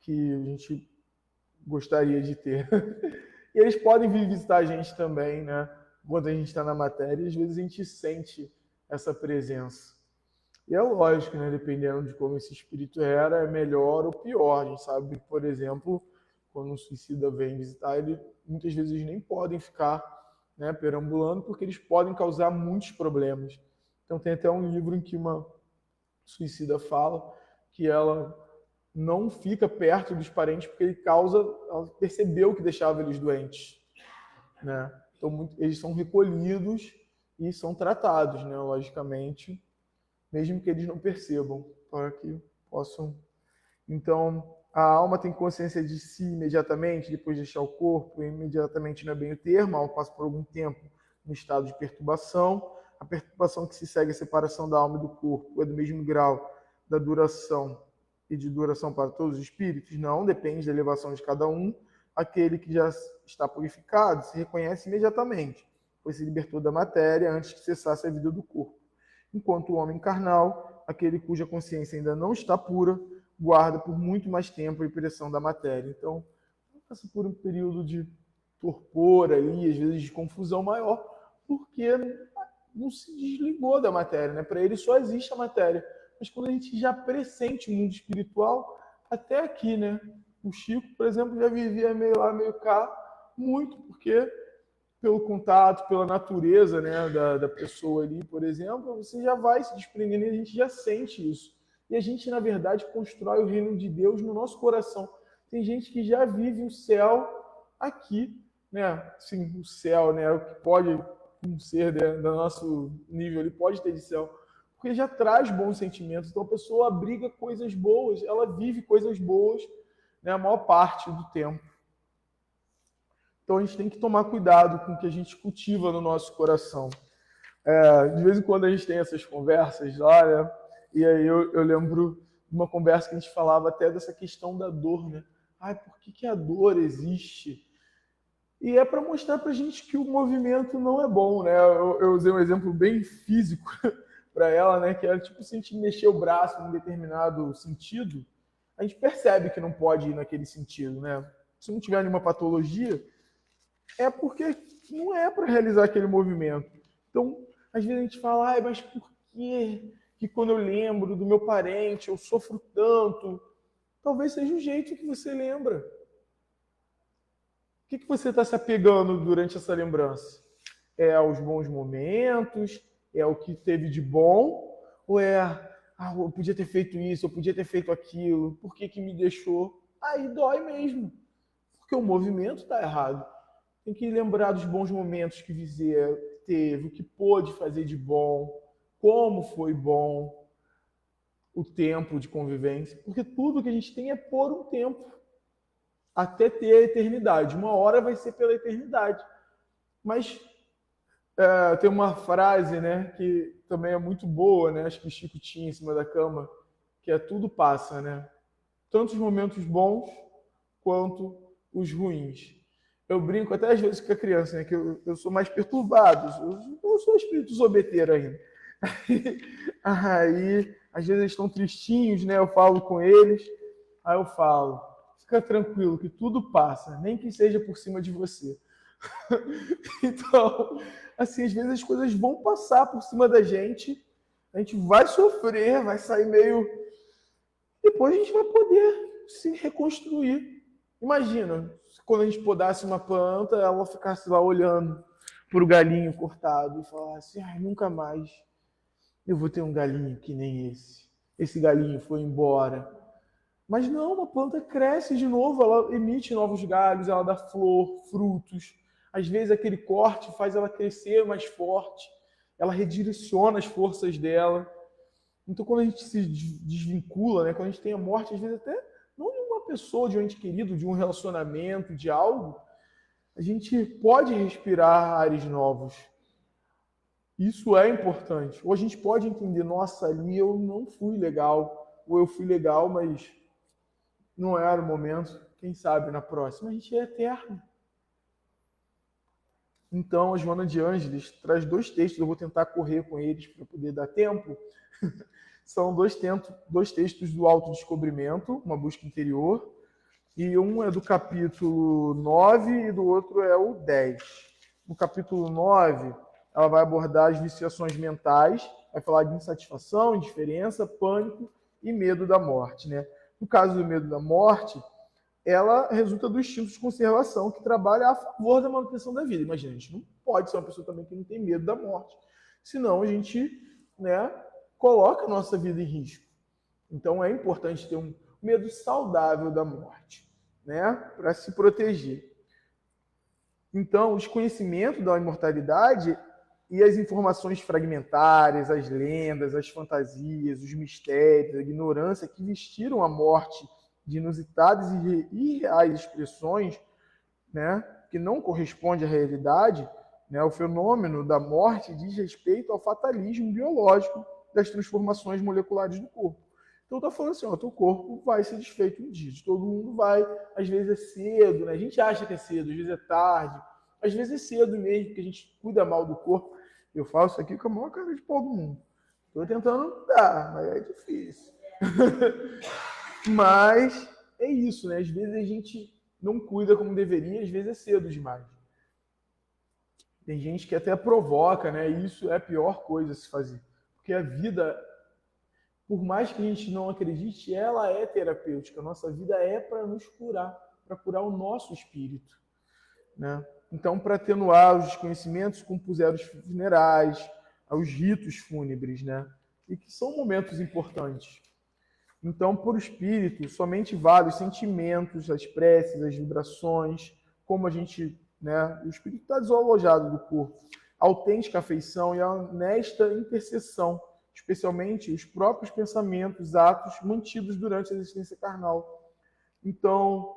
que a gente gostaria de ter. E eles podem vir visitar a gente também, né, quando a gente está na matéria, e às vezes a gente sente essa presença. E é lógico, né, dependendo de como esse espírito era, é melhor ou pior. A gente sabe, por exemplo, quando um suicida vem visitar, ele, muitas vezes eles nem podem ficar, né, perambulando, porque eles podem causar muitos problemas. Então tem até um livro em que uma suicida fala que ela não fica perto dos parentes porque ela percebeu que deixava eles doentes, né? Então eles são recolhidos e são tratados, né, logicamente, mesmo que eles não percebam, para que possam. Então, a alma tem consciência de si imediatamente, depois de deixar o corpo, e imediatamente não é bem o termo, a alma passa por algum tempo no estado de perturbação. A perturbação que se segue a separação da alma e do corpo é do mesmo grau da duração e de duração para todos os espíritos? Não, depende da elevação de cada um. Aquele que já está purificado se reconhece imediatamente, pois se libertou da matéria antes que cessasse a vida do corpo. Enquanto o homem carnal, aquele cuja consciência ainda não está pura, guarda por muito mais tempo a impressão da matéria. Então, passa por um período de torpor ali, às vezes de confusão maior, porque não se desligou da matéria, né? Para ele só existe a matéria. Mas quando a gente já pressente o mundo espiritual, até aqui, né? O Chico, por exemplo, já vivia meio lá, meio cá, muito, porque pelo contato, pela natureza, né, da pessoa ali, por exemplo, você já vai se desprendendo e a gente já sente isso. E a gente, na verdade, constrói o reino de Deus no nosso coração. Tem gente que já vive o céu aqui, né? Sim, o céu, né? O que pode um ser, né, do nosso nível, ele pode ter de céu, porque já traz bons sentimentos. Então a pessoa abriga coisas boas, ela vive coisas boas, né, a maior parte do tempo. Então a gente tem que tomar cuidado com o que a gente cultiva no nosso coração. De vez em quando a gente tem essas conversas, olha, e aí eu lembro de uma conversa que a gente falava até dessa questão da dor, né? Ai, por que a dor existe? E é para mostrar para a gente que o movimento não é bom, né? Eu usei um exemplo bem físico para ela, né? Que era tipo, se a gente mexer o braço em um determinado sentido, a gente percebe que não pode ir naquele sentido, né? Se não tiver nenhuma patologia, é porque não é para realizar aquele movimento. Então, às vezes a gente fala, mas por que quando eu lembro do meu parente eu sofro tanto? Talvez seja o jeito que você lembra. O que você está se apegando durante essa lembrança? É aos bons momentos? É o que teve de bom? Ou eu podia ter feito isso, eu podia ter feito aquilo, por que me deixou? Aí dói mesmo, porque o movimento está errado. Tem que lembrar dos bons momentos que teve, o que pôde fazer de bom, como foi bom, o tempo de convivência, porque tudo que a gente tem é por um tempo, até ter a eternidade. Uma hora vai ser pela eternidade. Mas tem uma frase, né, que também é muito boa, né, acho que o Chico tinha em cima da cama, que é tudo passa, né? Tanto os momentos bons quanto os ruins. Eu brinco até às vezes com a criança, né, que eu sou mais perturbado, eu sou espírito zombeteiro ainda. Aí, às vezes eles estão tristinhos, né, eu falo com eles, aí eu falo, fica tranquilo que tudo passa, nem que seja por cima de você. Então, assim, às vezes as coisas vão passar por cima da gente, a gente vai sofrer, vai sair meio... Depois a gente vai poder se reconstruir. Imagina, quando a gente podasse uma planta, ela ficasse lá olhando para o galinho cortado e falasse, nunca mais eu vou ter um galinho que nem esse. Esse galinho foi embora. Mas não, uma planta cresce de novo, ela emite novos galhos, ela dá flor, frutos. Às vezes aquele corte faz ela crescer mais forte, ela redireciona as forças dela. Então, quando a gente se desvincula, né, quando a gente tem a morte, às vezes até não de uma pessoa, de um ente querido, de um relacionamento, de algo, a gente pode respirar ares novos. Isso é importante. Ou a gente pode entender, nossa, ali eu não fui legal, ou eu fui legal, mas não era o momento. Quem sabe na próxima? A gente é eterno. Então, a Joana de Ângeles traz 2 textos, eu vou tentar correr com eles para poder dar tempo. São dois textos do autodescobrimento, uma busca interior, e um é do capítulo 9 e do outro é o 10. No capítulo 9, ela vai abordar as viciações mentais, vai falar de insatisfação, indiferença, pânico e medo da morte, né? No caso do medo da morte, ela resulta do instinto de conservação que trabalha a favor da manutenção da vida. Imagina, a gente não pode ser uma pessoa também que não tem medo da morte, senão a gente, né, coloca a nossa vida em risco. Então é importante ter um medo saudável da morte, né, para se proteger. Então, o desconhecimento da imortalidade e as informações fragmentárias, as lendas, as fantasias, os mistérios, a ignorância que vestiram a morte de inusitadas e irreais expressões, né, que não corresponde à realidade, né, o fenômeno da morte diz respeito ao fatalismo biológico das transformações moleculares do corpo. Então, está falando assim, ó, teu corpo vai ser desfeito um dia, todo mundo vai, às vezes é cedo, né? A gente acha que é cedo, às vezes é tarde, às vezes é cedo mesmo, porque a gente cuida mal do corpo. Eu faço isso aqui com a maior cara de pau do mundo. Estou tentando dar, mas é difícil. Mas é isso, né? Às vezes a gente não cuida como deveria, às vezes é cedo demais. Tem gente que até provoca, né? E isso é a pior coisa a se fazer. Porque a vida, por mais que a gente não acredite, ela é terapêutica. A nossa vida é para nos curar, para curar o nosso espírito, né? Então, para atenuar os desconhecimentos, compuseram os funerais, os ritos fúnebres, né? E que são momentos importantes. Então, por espírito, somente vale os sentimentos, as preces, as vibrações, como a gente, né? O espírito está desalojado do corpo, a autêntica afeição e a honesta intercessão, especialmente os próprios pensamentos, atos mantidos durante a existência carnal. Então,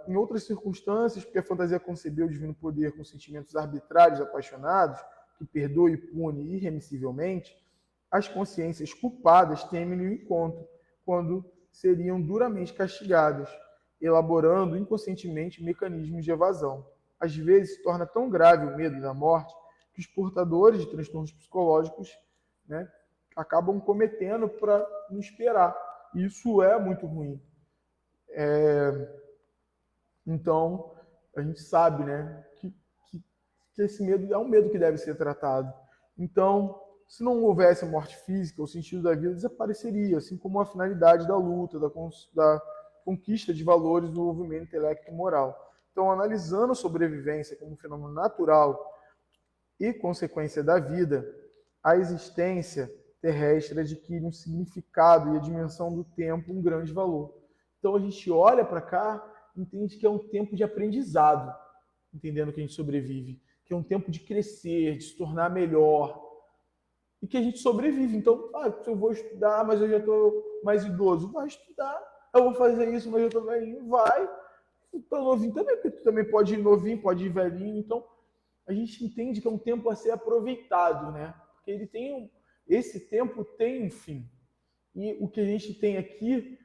em outras circunstâncias, porque a fantasia concebeu o divino poder com sentimentos arbitrários, apaixonados, que perdoa e pune irremissivelmente, as consciências culpadas temem o encontro, quando seriam duramente castigadas, elaborando inconscientemente mecanismos de evasão. Às vezes, se torna tão grave o medo da morte que os portadores de transtornos psicológicos, né, acabam cometendo para não esperar. Isso é muito ruim. Então, a gente sabe, né, que esse medo é um medo que deve ser tratado. Então, se não houvesse a morte física, o sentido da vida desapareceria, assim como a finalidade da luta, da conquista de valores do movimento intelecto e moral. Então, analisando a sobrevivência como um fenômeno natural e consequência da vida, a existência terrestre adquire um significado e a dimensão do tempo um grande valor. Então, a gente olha para cá, entende que é um tempo de aprendizado, entendendo que a gente sobrevive, que é um tempo de crescer, de se tornar melhor, e que a gente sobrevive. Então, eu vou estudar, mas eu já estou mais idoso. Vai estudar. Eu vou fazer isso, mas eu estou velhinho. Vai. Estou novinho também, porque tu também pode ir novinho, pode ir velhinho. Então, a gente entende que é um tempo a ser aproveitado, né? Porque esse tempo tem um fim. E o que a gente tem aqui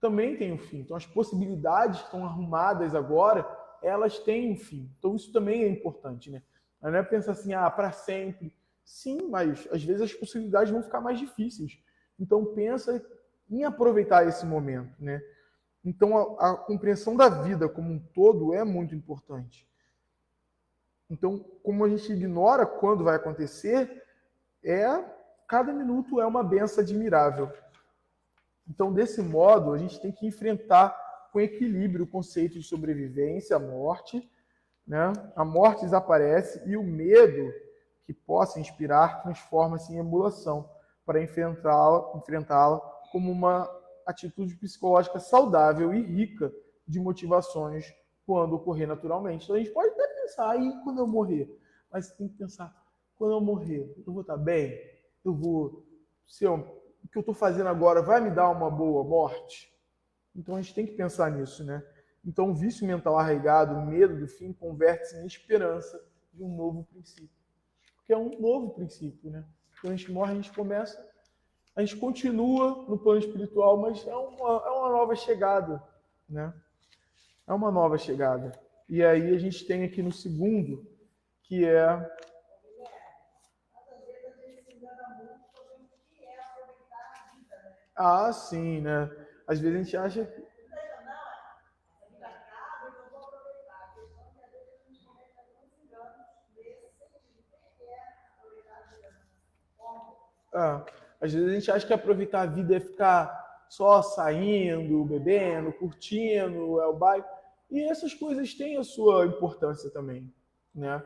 também tem um fim. Então, as possibilidades que estão arrumadas agora, elas têm um fim. Então, isso também é importante, né? Não é pensar assim, para sempre. Sim, mas às vezes as possibilidades vão ficar mais difíceis. Então, pensa em aproveitar esse momento, né? Então, a compreensão da vida como um todo é muito importante. Então, como a gente ignora quando vai acontecer, cada minuto é uma benção admirável. Então, desse modo, a gente tem que enfrentar com equilíbrio o conceito de sobrevivência, a morte, né? A morte desaparece e o medo que possa inspirar transforma-se em emulação para enfrentá-la como uma atitude psicológica saudável e rica de motivações quando ocorrer naturalmente. Então, a gente pode até pensar, aí quando eu morrer? Mas tem que pensar, quando eu morrer, eu vou estar bem? Eu vou o que eu estou fazendo agora vai me dar uma boa morte? Então a gente tem que pensar nisso, né? Então o vício mental arraigado, o medo do fim, converte-se em esperança de um novo princípio. Porque é um novo princípio, né? Quando a gente morre, a gente continua no plano espiritual, mas é uma nova chegada, né? É uma nova chegada. E aí a gente tem aqui no segundo, que é... Ah, sim, né? Às vezes a gente acha que... às vezes a gente acha que aproveitar a vida é ficar só saindo, bebendo, curtindo, é o bairro. E essas coisas têm a sua importância também, né?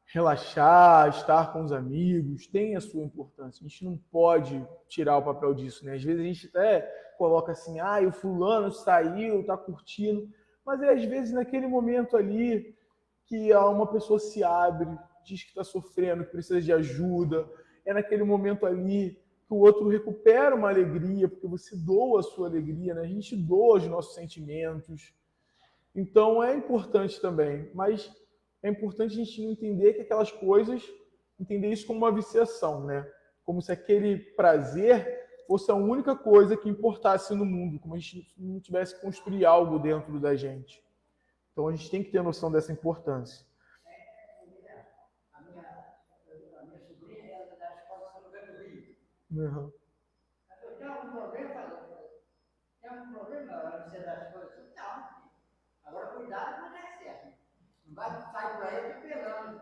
Relaxar, estar com os amigos, tem a sua importância. A gente não pode tirar o papel disso, né? Às vezes a gente até coloca assim, o fulano saiu, tá curtindo, mas é às vezes naquele momento ali que uma pessoa se abre, diz que está sofrendo, que precisa de ajuda, é naquele momento ali que o outro recupera uma alegria, porque você doa a sua alegria, né? A gente doa os nossos sentimentos. Então é importante também, mas é importante a gente entender que aquelas coisas, entender isso como uma viciação, né? Como se aquele prazer fosse a única coisa que importasse no mundo, como a gente não tivesse que construir algo dentro da gente. Então a gente tem que ter noção dessa importância. A minha sobrinha é da escola São Luís do Rio. Uhum. Tem algum problema? Tem algum problema? Ela não sei das coisas? Não. Agora cuidado quando é certo. Não vai sair por aí atropelando.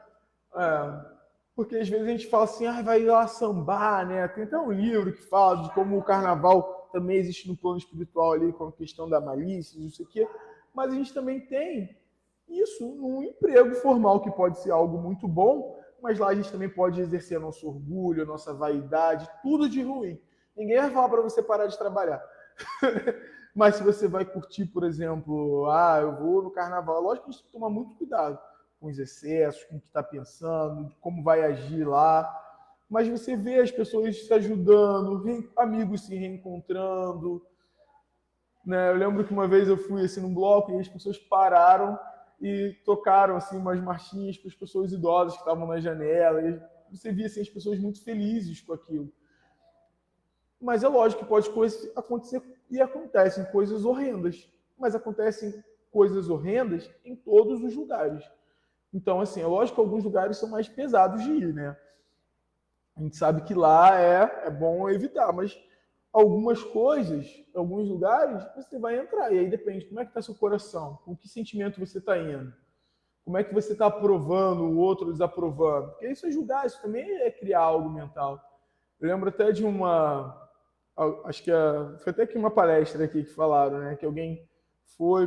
Porque às vezes a gente fala assim, vai lá sambar, né? Tem até um livro que fala de como o carnaval também existe no plano espiritual ali, com a questão da malícia, não sei o quê. Mas a gente também tem isso num emprego formal, que pode ser algo muito bom, mas lá a gente também pode exercer nosso orgulho, nossa vaidade, tudo de ruim. Ninguém vai falar para você parar de trabalhar. Mas se você vai curtir, por exemplo, eu vou no carnaval, lógico que a gente tem que tomar muito cuidado com os excessos, com o que está pensando, como vai agir lá. Mas você vê as pessoas se ajudando, amigos se reencontrando. Né? Eu lembro que uma vez eu fui assim, num bloco e as pessoas pararam e tocaram assim, umas marchinhas para as pessoas idosas que estavam na janela. E você via assim, as pessoas muito felizes com aquilo. Mas é lógico que pode acontecer e acontecem coisas horrendas. Mas acontecem coisas horrendas em todos os lugares. Então, assim, é lógico que alguns lugares são mais pesados de ir, né? A gente sabe que lá é bom evitar, mas algumas coisas, alguns lugares, você vai entrar. E aí depende, como é que está seu coração? Com que sentimento você está indo? Como é que você está aprovando o outro, desaprovando? Porque isso é julgar, isso também é criar algo mental. Eu lembro até de acho que foi até que uma palestra aqui que falaram, né? Que alguém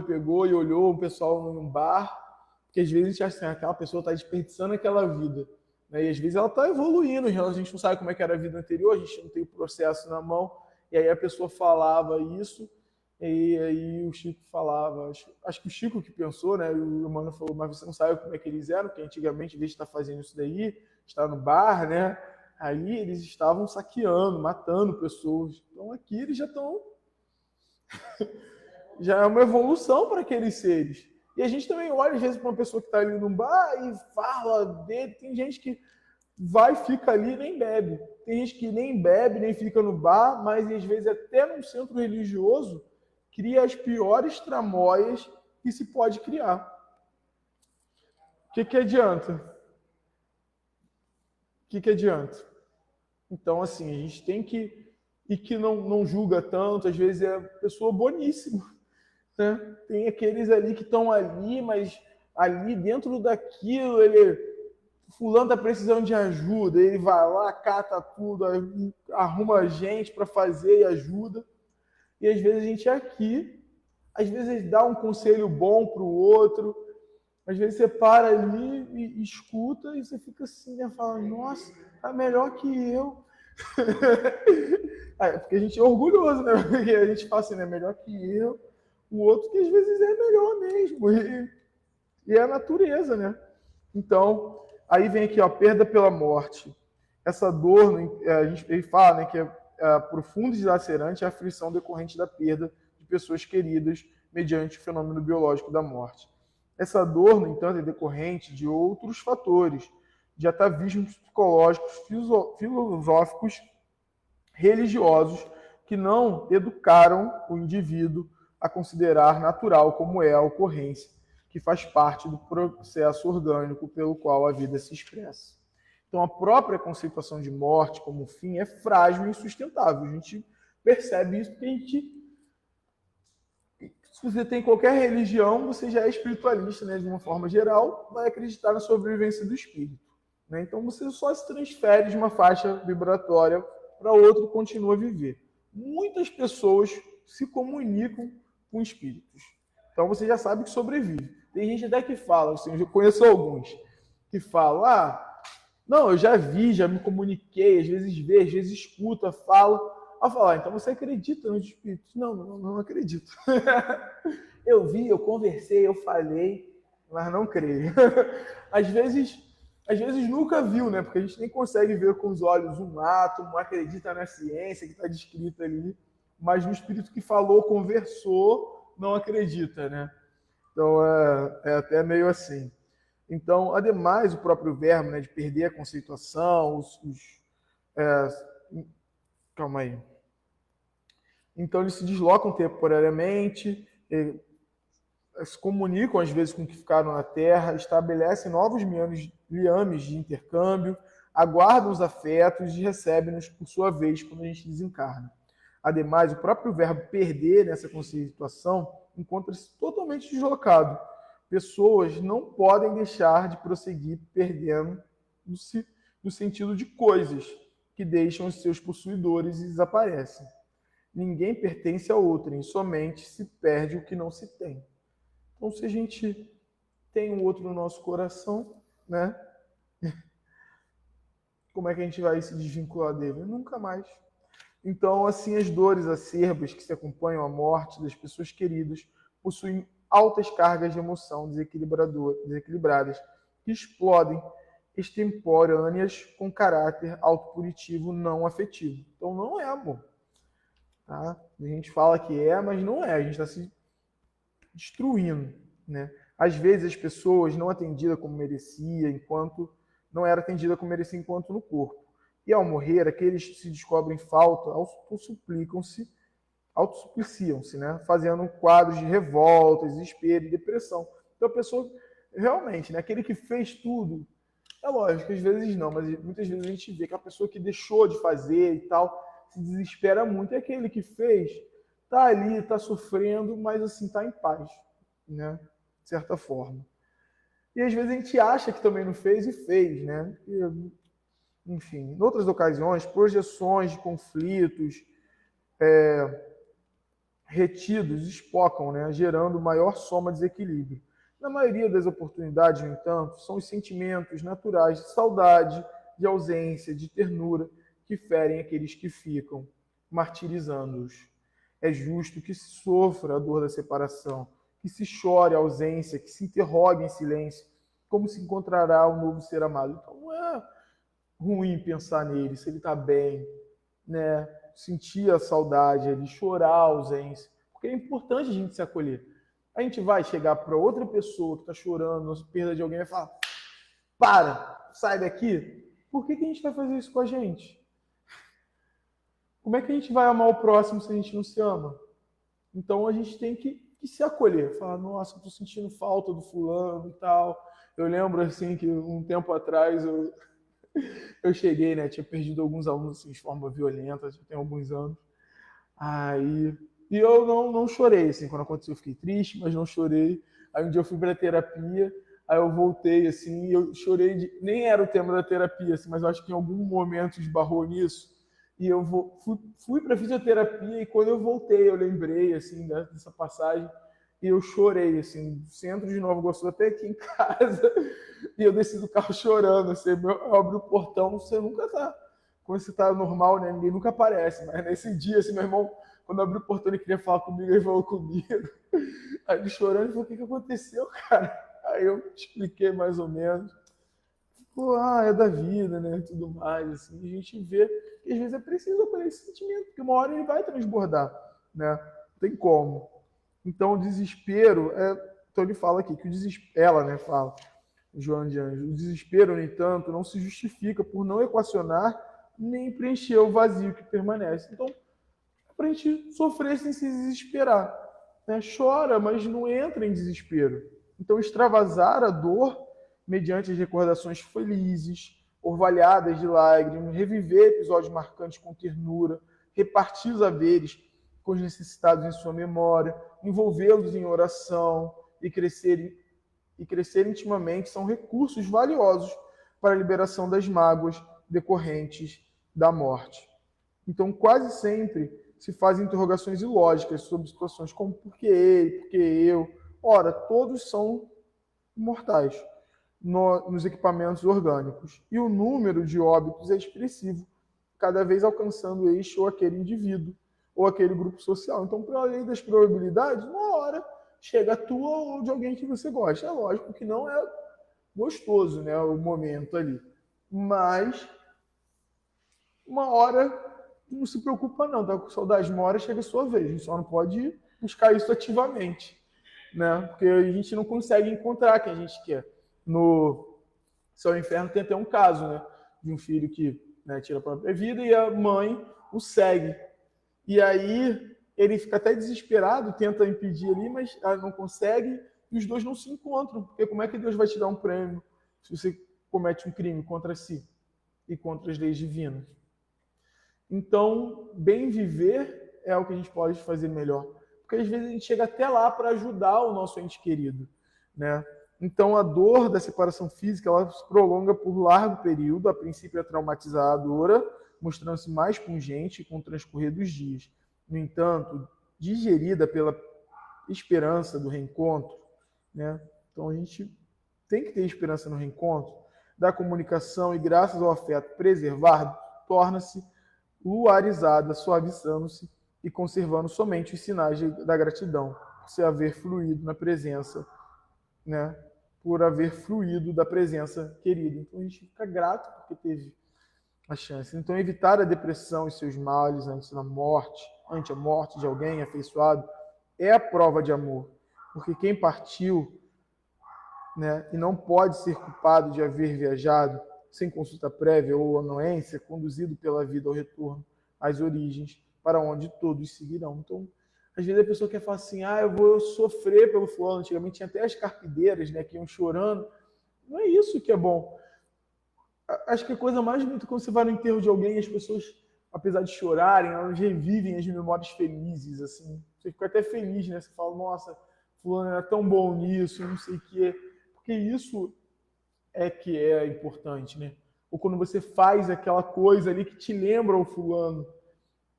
pegou e olhou o pessoal num bar, porque às vezes a gente acha assim, aquela pessoa está desperdiçando aquela vida. Né? E às vezes ela está evoluindo, a gente não sabe como é que era a vida anterior, a gente não tem o processo na mão, e aí a pessoa falava isso, e aí o Chico falava, acho que o Chico que pensou, né? O Emmanuel falou, mas você não sabe como é que eles eram, porque antigamente, em vez de estar fazendo isso daí, estar no bar, né? Aí eles estavam saqueando, matando pessoas. Então aqui eles já estão... já é uma evolução para aqueles seres. E a gente também olha, às vezes, para uma pessoa que está ali num bar e fala dele. Tem gente que vai, fica ali e nem bebe. Tem gente que nem bebe, nem fica no bar, mas às vezes até num centro religioso cria as piores tramóias que se pode criar. O que adianta? O que adianta? Então, assim, a gente tem que... E que não julga tanto, às vezes é pessoa boníssima. Né? Tem aqueles ali que estão ali, mas ali dentro daquilo, fulano está precisando de ajuda, ele vai lá, cata tudo, arruma gente para fazer e ajuda. E às vezes a gente é aqui, às vezes dá um conselho bom para o outro, às vezes você para ali e escuta e você fica assim, né? Fala, nossa, tá melhor que eu. Porque a gente é orgulhoso, né? Porque a gente fala assim, né? Melhor que eu. O outro que às vezes é melhor mesmo. E é a natureza, né? Então, aí vem aqui, perda pela morte. Essa dor, ele fala, né, que é profunda e dilacerante, é a aflição decorrente da perda de pessoas queridas mediante o fenômeno biológico da morte. Essa dor, no entanto, é decorrente de outros fatores, de atavismos psicológicos, filosóficos, religiosos, que não educaram o indivíduo a considerar natural como é a ocorrência, que faz parte do processo orgânico pelo qual a vida se expressa. Então, a própria conceituação de morte como fim é frágil e insustentável. A gente percebe isso porque a gente... Se você tem qualquer religião, você já é espiritualista, né? De uma forma geral, vai acreditar na sobrevivência do espírito. Né? Então, você só se transfere de uma faixa vibratória para outra e continua a viver. Muitas pessoas se comunicam com espíritos. Então, você já sabe que sobrevive. Tem gente até que fala, assim, eu já conheço alguns, que falam, não, eu já vi, já me comuniquei, às vezes vê, às vezes escuta, fala. Aí eu falo, então você acredita nos espíritos? Não acredito. Eu vi, eu conversei, eu falei, mas não creio. Às vezes nunca viu, né? Porque a gente nem consegue ver com os olhos um átomo, acredita na ciência que está descrita ali, mas no espírito que falou, conversou, não acredita, né? Então é até meio assim. Então, ademais, o próprio verbo, né, de perder a conceituação, calma aí. Então, eles se deslocam temporariamente, se comunicam, às vezes, com o que ficaram na Terra, estabelecem novos liames de intercâmbio, aguardam os afetos e recebem-nos, por sua vez, quando a gente desencarna. Ademais, o próprio verbo perder nessa conceituação encontra-se totalmente deslocado. Pessoas não podem deixar de prosseguir perdendo-se no sentido de coisas que deixam os seus possuidores e desaparecem. Ninguém pertence a outrem, somente se perde o que não se tem. Então, se a gente tem um outro no nosso coração, né? Como é que a gente vai se desvincular dele? Nunca mais. Então, assim, as dores acerbas que se acompanham à morte das pessoas queridas possuem altas cargas de emoção desequilibradas, que explodem extemporâneas com caráter autopunitivo não afetivo. Então, não é amor. Tá? A gente fala que é, mas não é. A gente está se destruindo. Né? Às vezes, as pessoas não atendidas como merecia, não era atendida como merecia enquanto no corpo. E ao morrer, aqueles que se descobrem falta autossupliciam-se, né? Fazendo quadros de revolta, desespero e depressão. Então a pessoa, realmente, né? Aquele que fez tudo, é lógico, às vezes não, mas muitas vezes a gente vê que a pessoa que deixou de fazer e tal, se desespera muito. E aquele que fez, tá ali, tá sofrendo, mas assim, tá em paz, né? De certa forma. E às vezes a gente acha que também não fez e fez, né? Enfim, em outras ocasiões, projeções de conflitos retidos espocam, né, gerando maior soma de desequilíbrio. Na maioria das oportunidades, no entanto, são os sentimentos naturais de saudade, de ausência, de ternura, que ferem aqueles que ficam, martirizando-os. É justo que se sofra a dor da separação, que se chore a ausência, que se interrogue em silêncio, como se encontrará o novo ser amado. Então, não é ruim pensar nele, se ele está bem, né? Sentir a saudade, ele chorar a ausência, porque é importante a gente se acolher. A gente vai chegar para outra pessoa que está chorando, a perda de alguém, e vai falar: para, sai daqui. Por que a gente vai fazer isso com a gente? Como é que a gente vai amar o próximo se a gente não se ama? Então a gente tem que se acolher, falar: nossa, eu estou sentindo falta do fulano e tal. Eu lembro assim que um tempo atrás eu cheguei, né? Tinha perdido alguns alunos assim, de forma violenta, já tem alguns anos. E eu não chorei, assim, quando aconteceu eu fiquei triste, mas não chorei. Aí um dia eu fui pra terapia, aí eu voltei, assim, e eu chorei, nem era o tema da terapia, assim, mas eu acho que em algum momento esbarrou nisso. E eu fui pra fisioterapia e quando eu voltei, eu lembrei, assim, dessa passagem. E eu chorei, assim, centro de Nova Iguaçu até aqui em casa. E eu desci do carro chorando, assim, eu abri o portão, você nunca tá... Quando você tá normal, né, ninguém nunca aparece. Mas nesse dia, assim, meu irmão, quando abriu o portão, ele queria falar comigo, ele falou comigo. Aí ele chorando, ele falou: o que aconteceu, cara? Aí eu expliquei mais ou menos. pô, é da vida, né, tudo mais, assim, a gente vê que às vezes é preciso acolher esse sentimento, porque uma hora ele vai transbordar, né, não tem como. Então, o desespero, então ele fala aqui, que o desespero, ela, né, fala, Joana de Anjos, o desespero, no entanto, não se justifica por não equacionar nem preencher o vazio que permanece. Então, é para a gente sofrer sem se desesperar, né? Chora, mas não entra em desespero. Então, extravasar a dor mediante as recordações felizes, orvalhadas de lágrimas, reviver episódios marcantes com ternura, repartir os haveres com os necessitados em sua memória, envolvê-los em oração e crescer intimamente são recursos valiosos para a liberação das mágoas decorrentes da morte. Então, quase sempre se fazem interrogações ilógicas sobre situações como por que ele, por que eu. Ora, todos são mortais nos equipamentos orgânicos. E o número de óbitos é expressivo, cada vez alcançando este ou aquele indivíduo, ou aquele grupo social. Então, para além das probabilidades, uma hora chega a tua ou de alguém que você gosta. É lógico que não é gostoso, né, o momento ali. Mas, uma hora, não se preocupa não, tá com saudade, uma hora chega a sua vez. A gente só não pode buscar isso ativamente, né? Porque a gente não consegue encontrar quem a gente quer. No Céu e Inferno tem até um caso, né, de um filho que, né, tira a própria vida e a mãe o segue. E aí ele fica até desesperado, tenta impedir ali, mas não consegue, e os dois não se encontram, porque como é que Deus vai te dar um prêmio se você comete um crime contra si e contra as leis divinas? Então, bem viver é o que a gente pode fazer melhor, porque às vezes a gente chega até lá para ajudar o nosso ente querido, né? Então, a dor da separação física, ela se prolonga por largo período, a princípio é traumatizadora, mostrando-se mais pungente com o transcorrer dos dias. No entanto, digerida pela esperança do reencontro, né? Então a gente tem que ter esperança no reencontro, da comunicação e graças ao afeto preservado, torna-se luarizada, suavizando-se e conservando somente os sinais da gratidão, por se haver fluído na presença, né? Por haver fluído da presença querida. Então a gente fica grato porque teve a chance. Então, evitar a depressão e seus males ante a morte de alguém afeiçoado, é a prova de amor. Porque quem partiu, né, e não pode ser culpado de haver viajado sem consulta prévia ou anuência, conduzido pela vida ao retorno às origens, para onde todos seguirão. Então, às vezes a pessoa quer falar assim, eu vou sofrer pelo fulano. Antigamente tinha até as carpideiras, né, que iam chorando. Não é isso que é bom. Acho que a coisa mais bonita quando você vai no enterro de alguém, as pessoas, apesar de chorarem, elas revivem as memórias felizes, assim. Você fica até feliz, né? Você fala, nossa, fulano era tão bom nisso, não sei o quê. Porque isso é que é importante, né? Ou quando você faz aquela coisa ali que te lembra o fulano,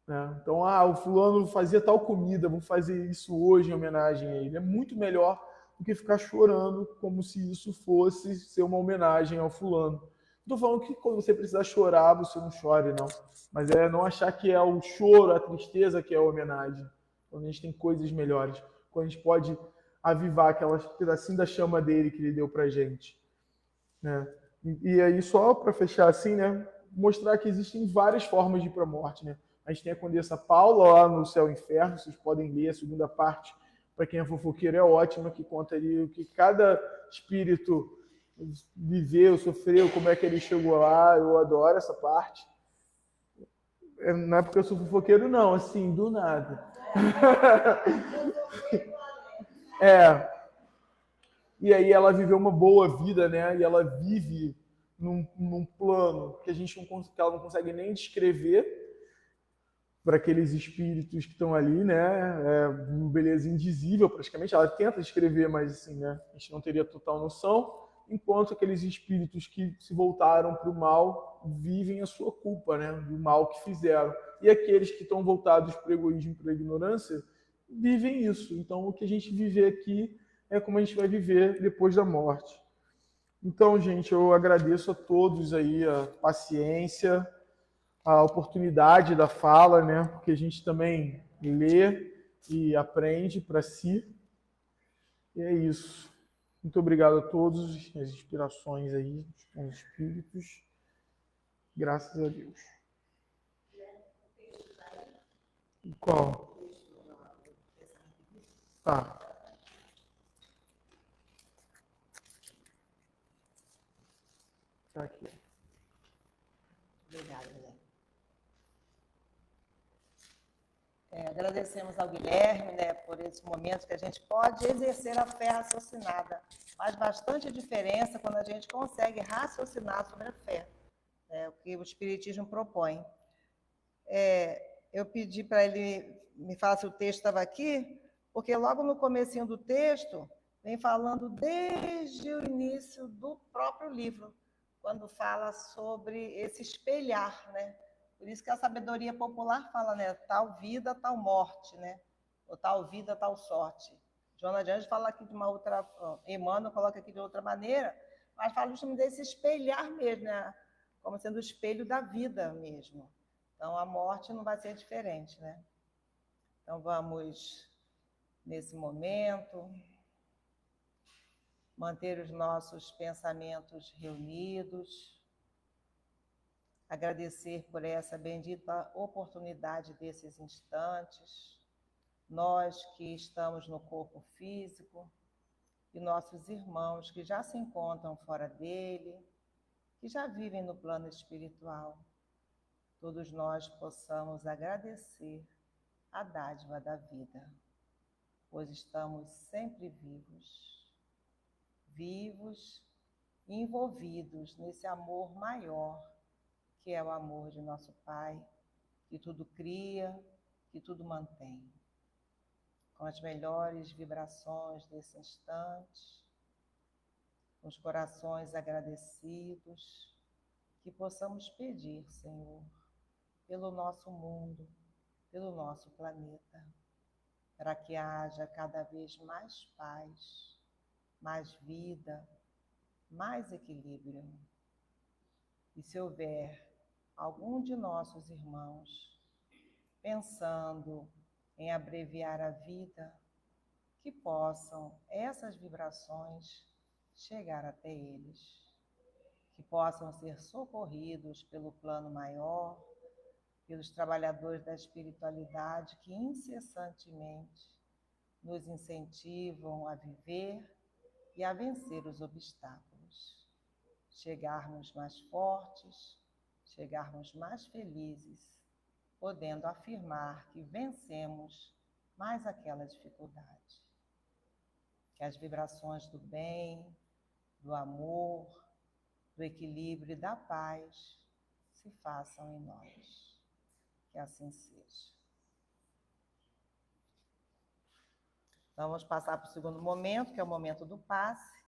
né? Então, o fulano fazia tal comida, vou fazer isso hoje em homenagem a ele. É muito melhor do que ficar chorando como se isso fosse ser uma homenagem ao fulano. Não estou falando que quando você precisar chorar, você não chore, não. Mas é não achar que é o choro, a tristeza que é a homenagem. Quando a gente tem coisas melhores. Quando a gente pode avivar aquelas pedacinho da chama dele que ele deu pra gente, né? E aí, só para fechar assim, né? Mostrar que existem várias formas de ir para a morte, né? A gente tem a Condessa Paula lá no Céu e Inferno, vocês podem ler a segunda parte, para quem é fofoqueiro, é ótima, que conta ali o que cada espírito viveu, sofreu, como é que ele chegou lá. Eu adoro essa parte. Não é porque eu sou fofoqueiro, não, assim, do nada. E aí ela viveu uma boa vida, né? E ela vive num plano que que ela não consegue nem descrever para aqueles espíritos que estão ali, né? Uma beleza indizível, praticamente. Ela tenta descrever, mas assim, né? A gente não teria total noção. Enquanto aqueles espíritos que se voltaram para o mal vivem a sua culpa, né? Do mal que fizeram. E aqueles que estão voltados para o egoísmo, para a ignorância, vivem isso. Então, o que a gente vive aqui é como a gente vai viver depois da morte. Então, gente, eu agradeço a todos aí a paciência, a oportunidade da fala, né? Porque a gente também lê e aprende para si. E é isso. Muito obrigado a todos, as inspirações aí, os espíritos. Graças a Deus. Qual? Tá. Tá aqui. Obrigada, Guilherme. Agradecemos ao Guilherme, né, por esse momento que a gente pode exercer a fé raciocinada. Faz bastante diferença quando a gente consegue raciocinar sobre a fé, o que o Espiritismo propõe. Eu pedi para ele me falar se o texto estava aqui, porque logo no comecinho do texto vem falando desde o início do próprio livro, quando fala sobre esse espelhar, né? Por isso que a sabedoria popular fala, né? Tal vida, tal morte, né? Ou tal vida, tal sorte. Joana de Anjos fala aqui de uma outra, Emmanuel coloca aqui de outra maneira, mas fala justamente desse espelhar mesmo, né? Como sendo o espelho da vida mesmo. Então, a morte não vai ser diferente, né? Então, vamos, nesse momento, manter os nossos pensamentos reunidos, agradecer por essa bendita oportunidade desses instantes, nós que estamos no corpo físico e nossos irmãos que já se encontram fora dele, que já vivem no plano espiritual. Todos nós possamos agradecer a dádiva da vida, pois estamos sempre vivos e envolvidos nesse amor maior, que é o amor de nosso Pai, que tudo cria, que tudo mantém. Com as melhores vibrações desse instante, com os corações agradecidos, que possamos pedir, Senhor, pelo nosso mundo, pelo nosso planeta, para que haja cada vez mais paz, mais vida, mais equilíbrio. E se houver algum de nossos irmãos pensando em abreviar a vida, que possam essas vibrações chegar até eles, que possam ser socorridos pelo plano maior, pelos trabalhadores da espiritualidade que incessantemente nos incentivam a viver e a vencer os obstáculos, chegarmos mais fortes, chegarmos mais felizes, podendo afirmar que vencemos mais aquela dificuldade. Que as vibrações do bem, do amor, do equilíbrio e da paz se façam em nós. Que assim seja. Então, vamos passar para o segundo momento, que é o momento do passe.